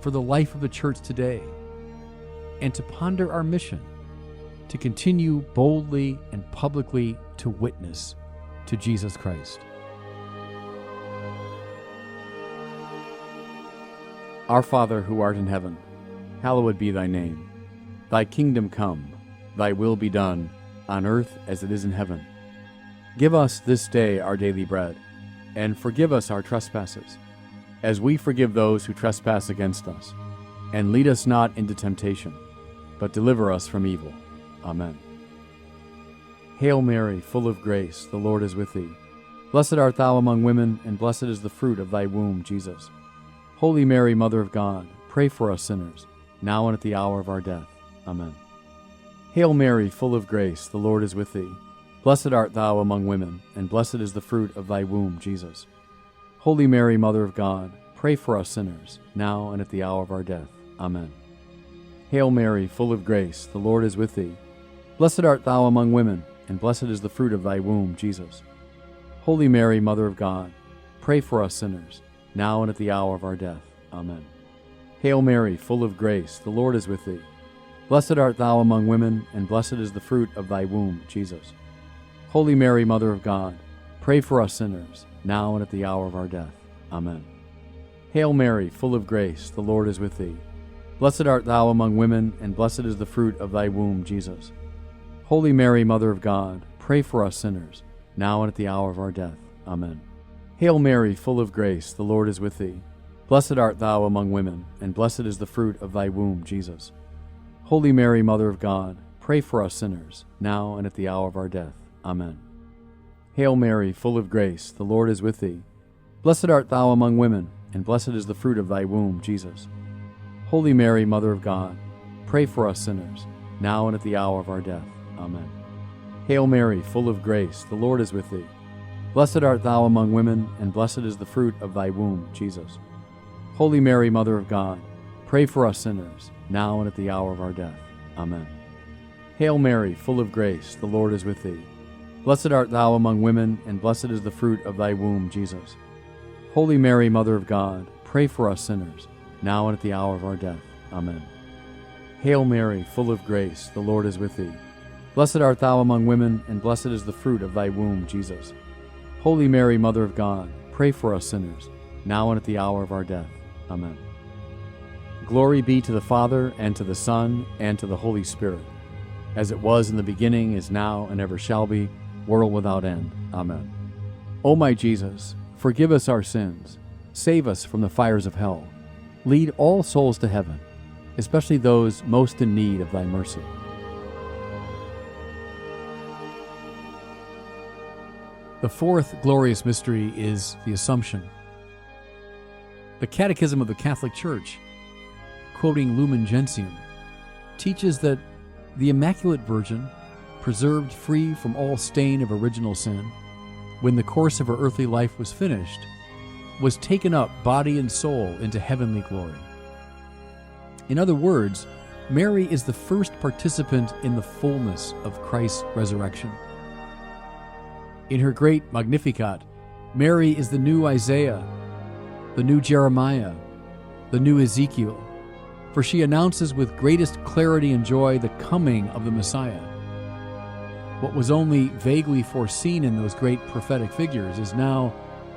for the life of the Church today, and to ponder our mission to continue boldly and publicly to witness to Jesus Christ. Our Father, who art in heaven, hallowed be thy name. Thy kingdom come, thy will be done, on earth as it is in heaven. Give us this day our daily bread, and forgive us our trespasses, as we forgive those who trespass against us. And lead us not into temptation, but deliver us from evil. Amen. Hail Mary, full of grace, the Lord is with thee. Blessed art thou among women, and blessed is the fruit of thy womb, Jesus. Holy Mary, Mother of God, pray for us sinners, now and at the hour of our death. Amen. Hail Mary, full of grace, the Lord is with thee. Blessed art thou among women, and blessed is the fruit of thy womb, Jesus. Holy Mary, Mother of God, pray for us sinners, now and at the hour of our death. Amen. Hail Mary, full of grace, the Lord is with thee. Blessed art thou among women, and blessed is the fruit of thy womb, Jesus. Holy Mary, Mother of God, pray for us sinners, now and at the hour of our death. Amen. Hail Mary, full of grace, the Lord is with thee. Blessed art thou among women, and blessed is the fruit of thy womb, Jesus. Holy Mary, Mother of God, pray for us sinners, now and at the hour of our death. Amen. Hail Mary, full of grace, the Lord is with thee. Blessed art thou among women, and blessed is the fruit of thy womb, Jesus. Holy Mary, Mother of God, pray for us sinners, now and at the hour of our death. Amen. Hail Mary, full of grace, the Lord is with thee. Blessed art thou among women, and blessed is the fruit of thy womb, Jesus. Holy Mary, Mother of God, pray for us sinners, now and at the hour of our death. Amen. Hail Mary, full of grace, the Lord is with thee. Blessed art thou among women, and blessed is the fruit of thy womb, Jesus. Holy Mary, Mother of God, pray for us sinners, now and at the hour of our death. Amen. Hail Mary, full of grace, the Lord is with thee. Blessed art thou among women, and blessed is the fruit of thy womb, Jesus. Holy Mary, Mother of God, pray for us sinners, now and at the hour of our death. Amen. Hail Mary, full of grace, the Lord is with thee. Blessed art thou among women, and blessed is the fruit of thy womb, Jesus. Holy Mary, Mother of God, pray for us sinners, now and at the hour of our death. Amen. Hail Mary, full of grace, the Lord is with thee. Blessed art thou among women, and blessed is the fruit of thy womb, Jesus. Holy Mary, Mother of God, pray for us sinners, now and at the hour of our death. Amen. Glory be to the Father, and to the Son, and to the Holy Spirit, as it was in the beginning, is now, and ever shall be, world without end. Amen. O my Jesus, forgive us our sins, save us from the fires of hell, lead all souls to heaven, especially those most in need of thy mercy. The fourth glorious mystery is the Assumption. The Catechism of the Catholic Church, quoting Lumen Gentium, teaches that the Immaculate Virgin, preserved free from all stain of original sin, when the course of her earthly life was finished, was taken up body and soul into heavenly glory. In other words, Mary is the first participant in the fullness of Christ's resurrection. In her great Magnificat, Mary is the new Isaiah, the new Jeremiah, the new Ezekiel, for she announces with greatest clarity and joy the coming of the Messiah. What was only vaguely foreseen in those great prophetic figures is now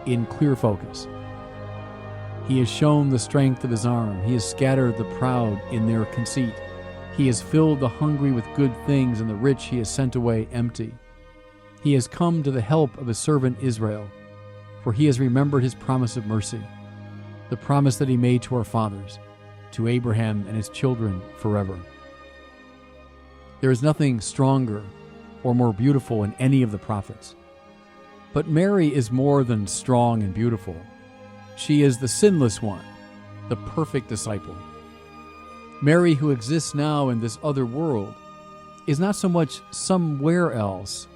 in clear focus. He has shown the strength of his arm. He has scattered the proud in their conceit. He has filled the hungry with good things, and the rich he has sent away empty. He has come to the help of his servant Israel, for he has remembered his promise of mercy, the promise that he made to our fathers, to Abraham and his children forever. There is nothing stronger or more beautiful in any of the prophets. But Mary is more than strong and beautiful. She is the sinless one, the perfect disciple. Mary, who exists now in this other world, is not so much somewhere else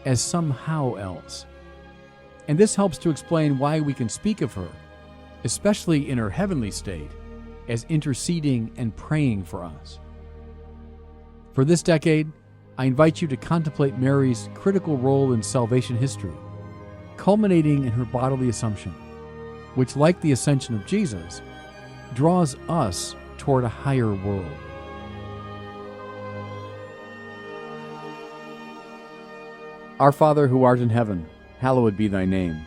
as somehow else. And this helps to explain why we can speak of her, especially in her heavenly state, as interceding and praying for us. For this decade, I invite you to contemplate Mary's critical role in salvation history, culminating in her bodily assumption, which, like the ascension of Jesus, draws us toward a higher world. Our Father who art in heaven, hallowed be thy name.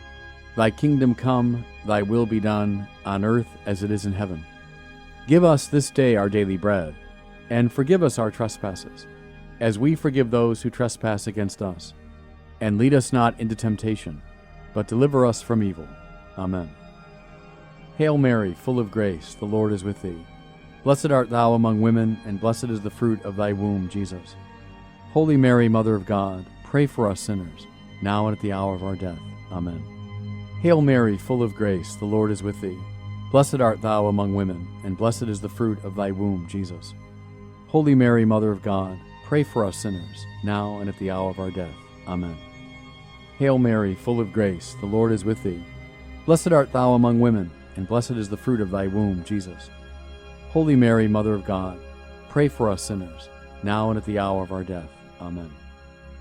Thy kingdom come, thy will be done, on earth as it is in heaven. Give us this day our daily bread, and forgive us our trespasses, as we forgive those who trespass against us. And lead us not into temptation, but deliver us from evil. Amen. Hail Mary, full of grace, the Lord is with thee. Blessed art thou among women, and blessed is the fruit of thy womb, Jesus. Holy Mary, Mother of God, pray for us sinners, now and at the hour of our death. Amen. Hail Mary, full of grace, the Lord is with thee. Blessed art thou among women, and blessed is the fruit of thy womb, Jesus. Holy Mary, Mother of God, pray for us sinners, now and at the hour of our death. Amen. Hail Mary, full of grace, the Lord is with thee. Blessed art thou among women, and blessed is the fruit of thy womb, Jesus. Holy Mary, Mother of God, pray for us sinners, now and at the hour of our death. Amen.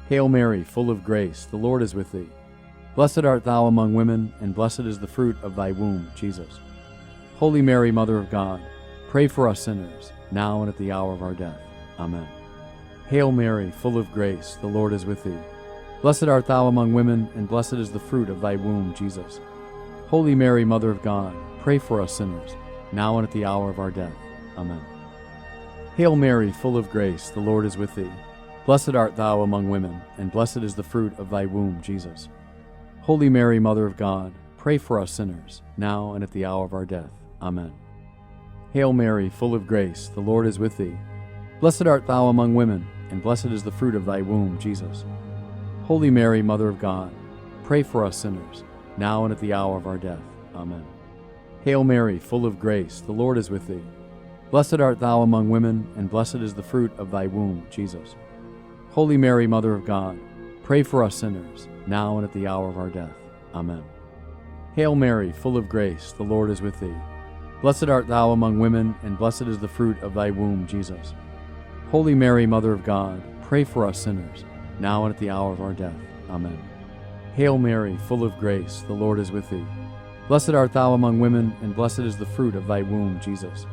Hail Mary, full of grace, the Lord is with thee. Blessed art thou among women, and blessed is the fruit of thy womb, Jesus. Holy Mary, Mother of God, pray for us sinners, now and at the hour of our death. Amen. Hail Mary, full of grace, the Lord is with thee. Blessed art thou among women, and blessed is the fruit of thy womb, Jesus. Holy Mary, Mother of God, pray for us sinners, now and at the hour of our death. Amen. Hail Mary, full of grace, the Lord is with thee. Blessed art thou among women, and blessed is the fruit of thy womb, Jesus. Holy Mary, Mother of God, pray for us sinners, now and at the hour of our death. Amen. Hail Mary, full of grace, the Lord is with thee. Blessed art thou among women, and blessed is the fruit of thy womb, Jesus. Holy Mary, Mother of God, pray for us sinners, now and at the hour of our death. Amen. Hail Mary, full of grace, the Lord is with thee. Blessed art thou among women, and blessed is the fruit of thy womb, Jesus. Holy Mary, Mother of God, pray for us sinners, now and at the hour of our death. Amen. Hail Mary, full of grace, the Lord is with thee. Blessed art thou among women, and blessed is the fruit of thy womb, Jesus. Holy Mary, Mother of God, pray for us sinners, now and at the hour of our death. Amen. Hail Mary, full of grace, the Lord is with thee. Blessed art thou among women, and blessed is the fruit of thy womb, Jesus.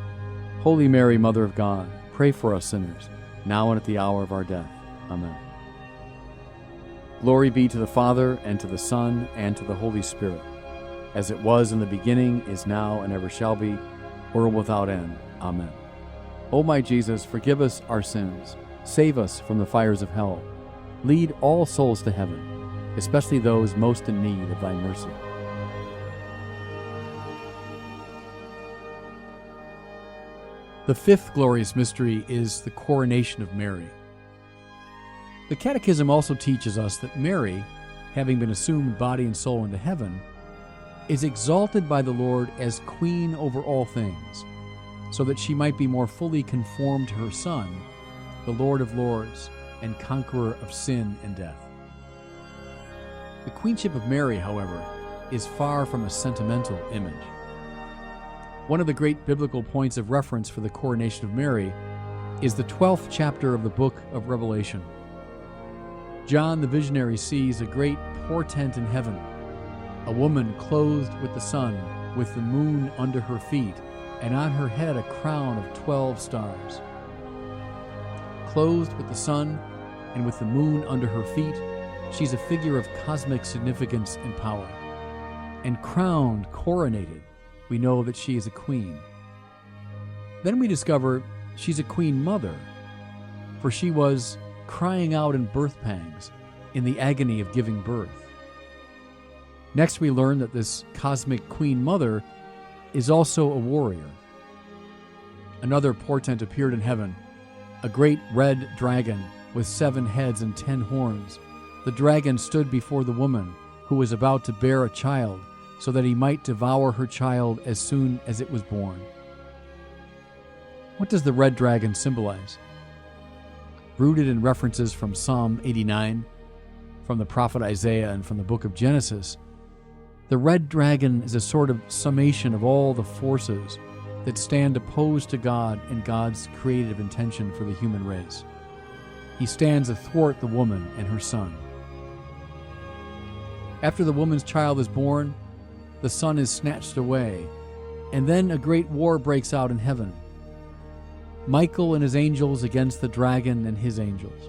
Holy Mary, Mother of God, pray for us sinners, now and at the hour of our death. Amen. Glory be to the Father, and to the Son, and to the Holy Spirit, as it was in the beginning, is now, and ever shall be, world without end. Amen. O my Jesus, forgive us our sins, save us from the fires of hell, lead all souls to heaven, especially those most in need of thy mercy. The fifth glorious mystery is the coronation of Mary. The Catechism also teaches us that Mary, having been assumed body and soul into heaven, is exalted by the Lord as queen over all things, so that she might be more fully conformed to her Son, the Lord of lords and conqueror of sin and death. The queenship of Mary, however, is far from a sentimental image. One of the great biblical points of reference for the coronation of Mary is the 12th chapter of the book of Revelation. John the visionary sees a great portent in heaven, a woman clothed with the sun, with the moon under her feet, and on her head a crown of 12 stars. Clothed with the sun and with the moon under her feet, she's a figure of cosmic significance and power. And crowned, coronated, we know that she is a queen. Then we discover she's a queen mother, for she was crying out in birth pangs, in the agony of giving birth. Next, we learn that this cosmic queen mother is also a warrior. Another portent appeared in heaven, a great red dragon with 7 heads and 10 horns. The dragon stood before the woman who was about to bear a child, so that he might devour her child as soon as it was born. What does the red dragon symbolize? Rooted in references from Psalm 89, from the prophet Isaiah, and from the book of Genesis, The red dragon is a sort of summation of all the forces that stand opposed to God and God's creative intention for the human race. He stands athwart the woman and her son. After the woman's child is born, the son is snatched away, and then a great war breaks out in heaven. Michael and his angels against the dragon and his angels,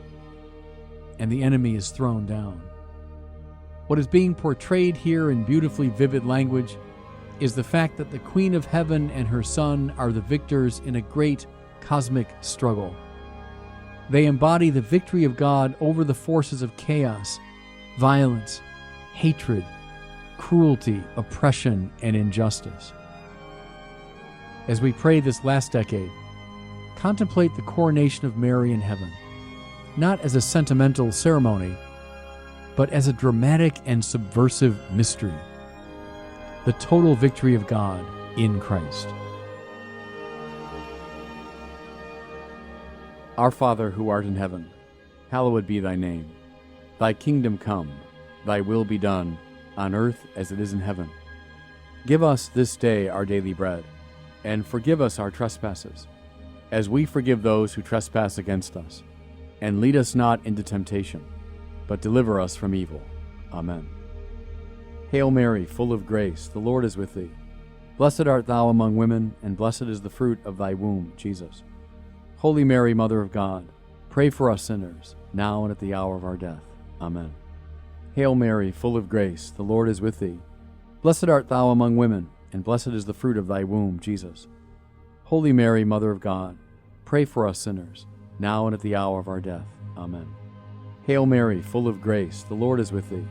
and the enemy is thrown down. What is being portrayed here in beautifully vivid language is the fact that the Queen of Heaven and her Son are the victors in a great cosmic struggle. They embody the victory of God over the forces of chaos, violence, hatred, cruelty, oppression, and injustice. As we pray this last decade, contemplate the coronation of Mary in heaven, not as a sentimental ceremony, but as a dramatic and subversive mystery, the total victory of God in Christ. Our Father who art in heaven, hallowed be thy name. Thy kingdom come, thy will be done, on earth as it is in heaven. Give us this day our daily bread, and forgive us our trespasses, as we forgive those who trespass against us. And lead us not into temptation, but deliver us from evil. Amen. Hail Mary, full of grace, the Lord is with thee. Blessed art thou among women, and blessed is the fruit of thy womb, Jesus. Holy Mary, Mother of God, pray for us sinners, now and at the hour of our death. Amen. Hail Mary, full of grace, the Lord is with thee. Blessed art thou among women, and blessed is the fruit of thy womb, Jesus. Holy Mary, Mother of God, pray for us sinners, now and at the hour of our death. Amen. Hail Mary, full of grace, the Lord is with thee.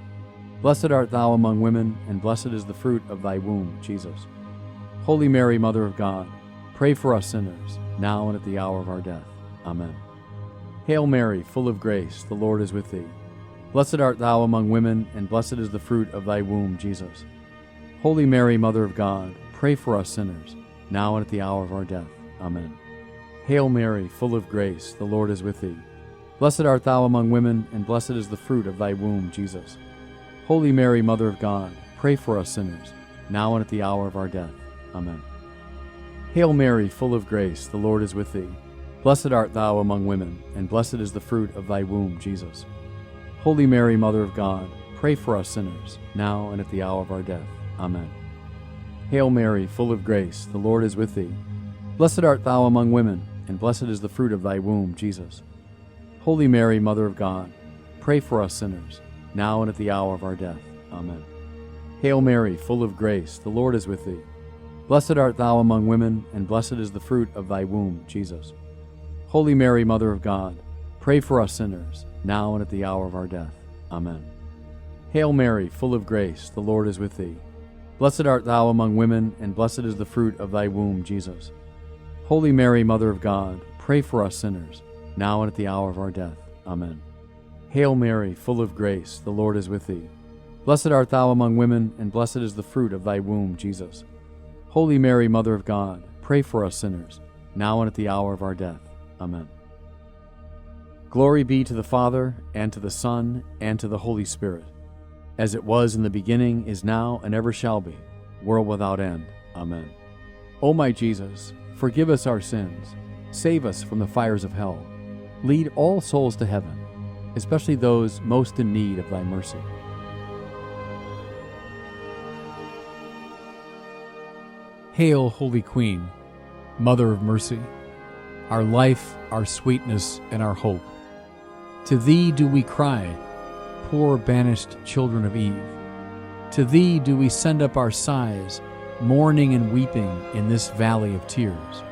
Blessed art thou among women, and blessed is the fruit of thy womb, Jesus. Holy Mary, Mother of God, pray for us sinners, now and at the hour of our death. Amen. Hail Mary, full of grace, the Lord is with thee. Blessed art thou among women, and blessed is the fruit of thy womb, Jesus. Holy Mary, Mother of God, pray for us sinners, now and at the hour of our death. Amen. Hail Mary, full of grace, the Lord is with thee. Blessed art thou among women, and blessed is the fruit of thy womb, Jesus. Holy Mary, Mother of God, pray for us sinners, now and at the hour of our death. Amen. Hail Mary, full of grace, the Lord is with thee. Blessed art thou among women, and blessed is the fruit of thy womb, Jesus. Holy Mary, Mother of God, pray for us sinners, now and at the hour of our death. Amen. Hail Mary, full of grace, the Lord is with thee. Blessed art thou among women, and blessed is the fruit of thy womb, Jesus. Holy Mary, Mother of God, pray for us sinners, now and at the hour of our death. Amen. Hail Mary, full of grace, the Lord is with thee. Blessed art thou among women, and blessed is the fruit of thy womb, Jesus. Holy Mary, Mother of God, pray for us sinners, now and at the hour of our death. Amen. Hail Mary, full of grace, the Lord is with thee. Blessed art thou among women, and blessed is the fruit of thy womb, Jesus. Holy Mary, Mother of God, pray for us sinners, now and at the hour of our death. Amen. Hail Mary, full of grace, the Lord is with thee. Blessed art thou among women, and blessed is the fruit of thy womb, Jesus. Holy Mary, Mother of God, pray for us sinners, now and at the hour of our death. Amen. Glory be to the Father, and to the Son, and to the Holy Spirit, as it was in the beginning, is now, and ever shall be, world without end. Amen. O my Jesus, forgive us our sins, save us from the fires of hell, lead all souls to heaven, especially those most in need of thy mercy. Hail, Holy Queen, Mother of Mercy, our life, our sweetness, and our hope. To thee do we cry, poor banished children of Eve. To thee do we send up our sighs, mourning and weeping in this valley of tears.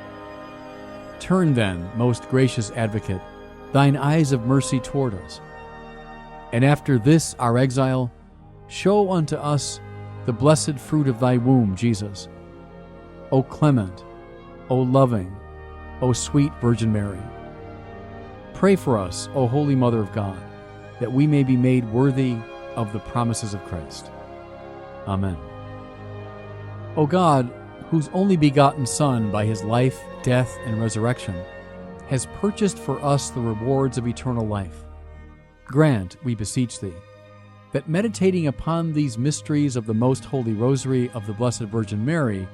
Turn then, most gracious Advocate, thine eyes of mercy toward us. And after this our exile, show unto us the blessed fruit of thy womb, Jesus. O clement, O loving, O sweet Virgin Mary, pray for us, O Holy Mother of God, that we may be made worthy of the promises of Christ. Amen. O God, whose only begotten Son, by his life, death, and resurrection, has purchased for us the rewards of eternal life, grant, we beseech thee, that meditating upon these mysteries of the Most Holy Rosary of the Blessed Virgin Mary,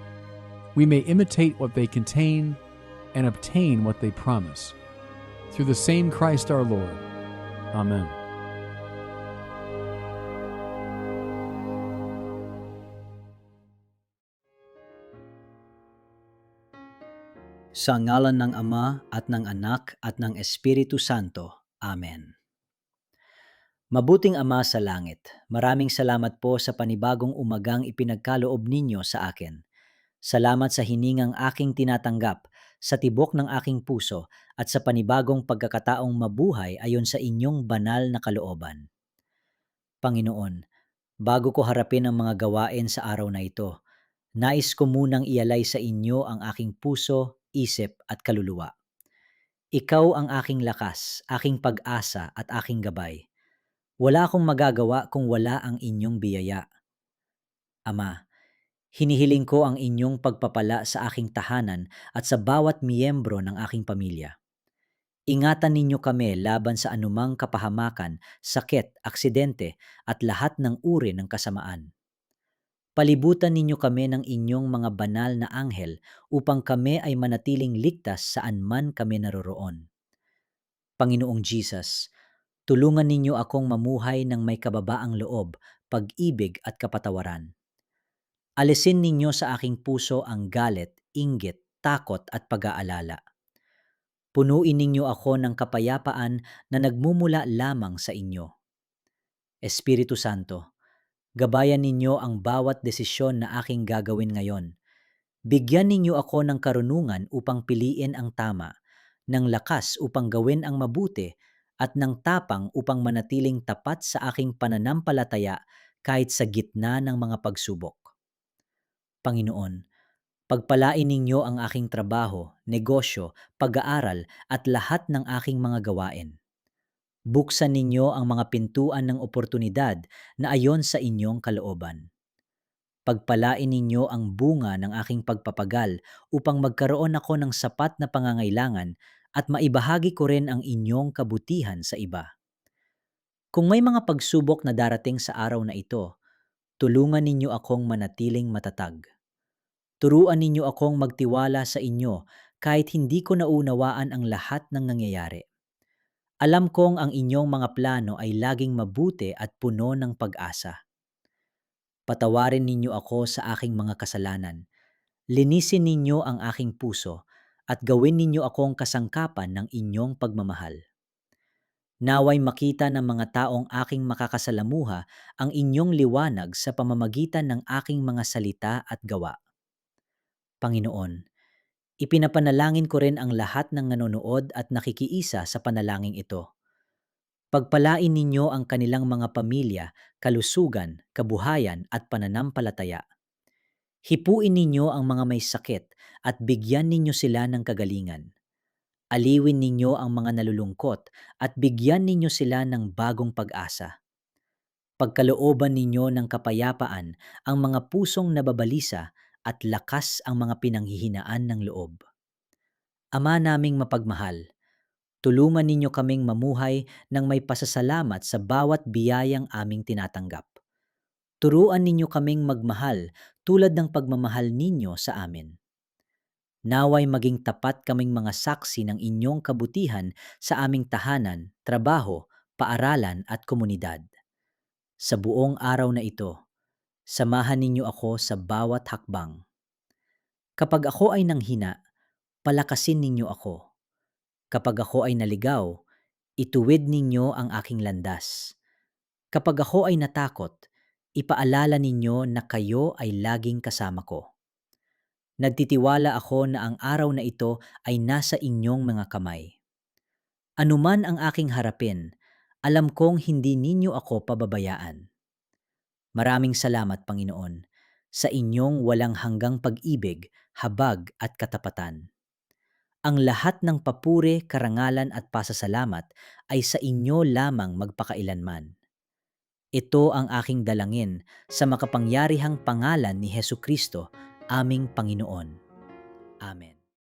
we may imitate what they contain and obtain what they promise. Through the same Christ our Lord. Amen. Sa ngalan ng Ama at ng Anak at ng Espiritu Santo. Amen. Mabuting Ama sa langit, maraming salamat po sa panibagong umagang ipinagkaloob ninyo sa akin. Salamat sa hiningang aking tinatanggap, sa tibok ng aking puso, at sa panibagong pagkakataong mabuhay ayon sa inyong banal na kalooban. Panginoon, bago ko harapin ang mga gawain sa araw na ito, nais ko munang ialay sa inyo ang aking puso, isip at kaluluwa. Ikaw ang aking lakas, aking pag-asa at aking gabay. Wala akong magagawa kung wala ang inyong biyaya. Ama, hinihiling ko ang inyong pagpapala sa aking tahanan at sa bawat miyembro ng aking pamilya. Ingatan ninyo kami laban sa anumang kapahamakan, sakit, aksidente at lahat ng uri ng kasamaan. Palibutan ninyo kami ng inyong mga banal na anghel upang kami ay manatiling ligtas saan man kami naroroon. Panginoong Jesus, tulungan ninyo akong mamuhay ng may kababaang loob, pag-ibig at kapatawaran. Alisin ninyo sa aking puso ang galit, inggit, takot at pag-aalala. Punuin ninyo ako ng kapayapaan na nagmumula lamang sa inyo. Espiritu Santo, gabayan ninyo ang bawat desisyon na aking gagawin ngayon. Bigyan ninyo ako ng karunungan upang piliin ang tama, ng lakas upang gawin ang mabuti, at ng tapang upang manatiling tapat sa aking pananampalataya kahit sa gitna ng mga pagsubok. Panginoon, pagpalain ninyo ang aking trabaho, negosyo, pag-aaral at lahat ng aking mga gawain. Buksan ninyo ang mga pintuan ng oportunidad na ayon sa inyong kalooban. Pagpalain ninyo ang bunga ng aking pagpapagal upang magkaroon ako ng sapat na pangangailangan at maibahagi ko rin ang inyong kabutihan sa iba. Kung may mga pagsubok na darating sa araw na ito, tulungan ninyo akong manatiling matatag. Turuan ninyo akong magtiwala sa inyo kahit hindi ko naunawaan ang lahat ng nangyayari. Alam kong ang inyong mga plano ay laging mabuti at puno ng pag-asa. Patawarin ninyo ako sa aking mga kasalanan. Linisin ninyo ang aking puso at gawin ninyo akong kasangkapan ng inyong pagmamahal. Naway makita ng mga taong aking makakasalamuha ang inyong liwanag sa pamamagitan ng aking mga salita at gawa. Panginoon, ipinapanalangin ko rin ang lahat ng nanonood at nakikiisa sa panalangin ito. Pagpalain ninyo ang kanilang mga pamilya, kalusugan, kabuhayan at pananampalataya. Hipuin ninyo ang mga may sakit at bigyan ninyo sila ng kagalingan. Aliwin ninyo ang mga nalulungkot at bigyan ninyo sila ng bagong pag-asa. Pagkalooban ninyo ng kapayapaan ang mga pusong nababalisa at lakas ang mga pinanghihinaan ng loob. Ama naming mapagmahal, tulungan ninyo kaming mamuhay ng may pasasalamat sa bawat biyayang aming tinatanggap. Turuan ninyo kaming magmahal tulad ng pagmamahal ninyo sa amin. Naway maging tapat kaming mga saksi ng inyong kabutihan sa aming tahanan, trabaho, paaralan at komunidad. Sa buong araw na ito, samahan ninyo ako sa bawat hakbang. Kapag ako ay nanghina, palakasin ninyo ako. Kapag ako ay naligaw, ituwid ninyo ang aking landas. Kapag ako ay natakot, ipaalala ninyo na kayo ay laging kasama ko. Nagtitiwala ako na ang araw na ito ay nasa inyong mga kamay. Anuman ang aking harapin, alam kong hindi ninyo ako pababayaan. Maraming salamat, Panginoon, sa inyong walang hanggang pag-ibig, habag at katapatan. Ang lahat ng papuri, karangalan at pasasalamat ay sa inyo lamang magpakailanman. Ito ang aking dalangin sa makapangyarihang pangalan ni Hesukristo, aming Panginoon. Amen.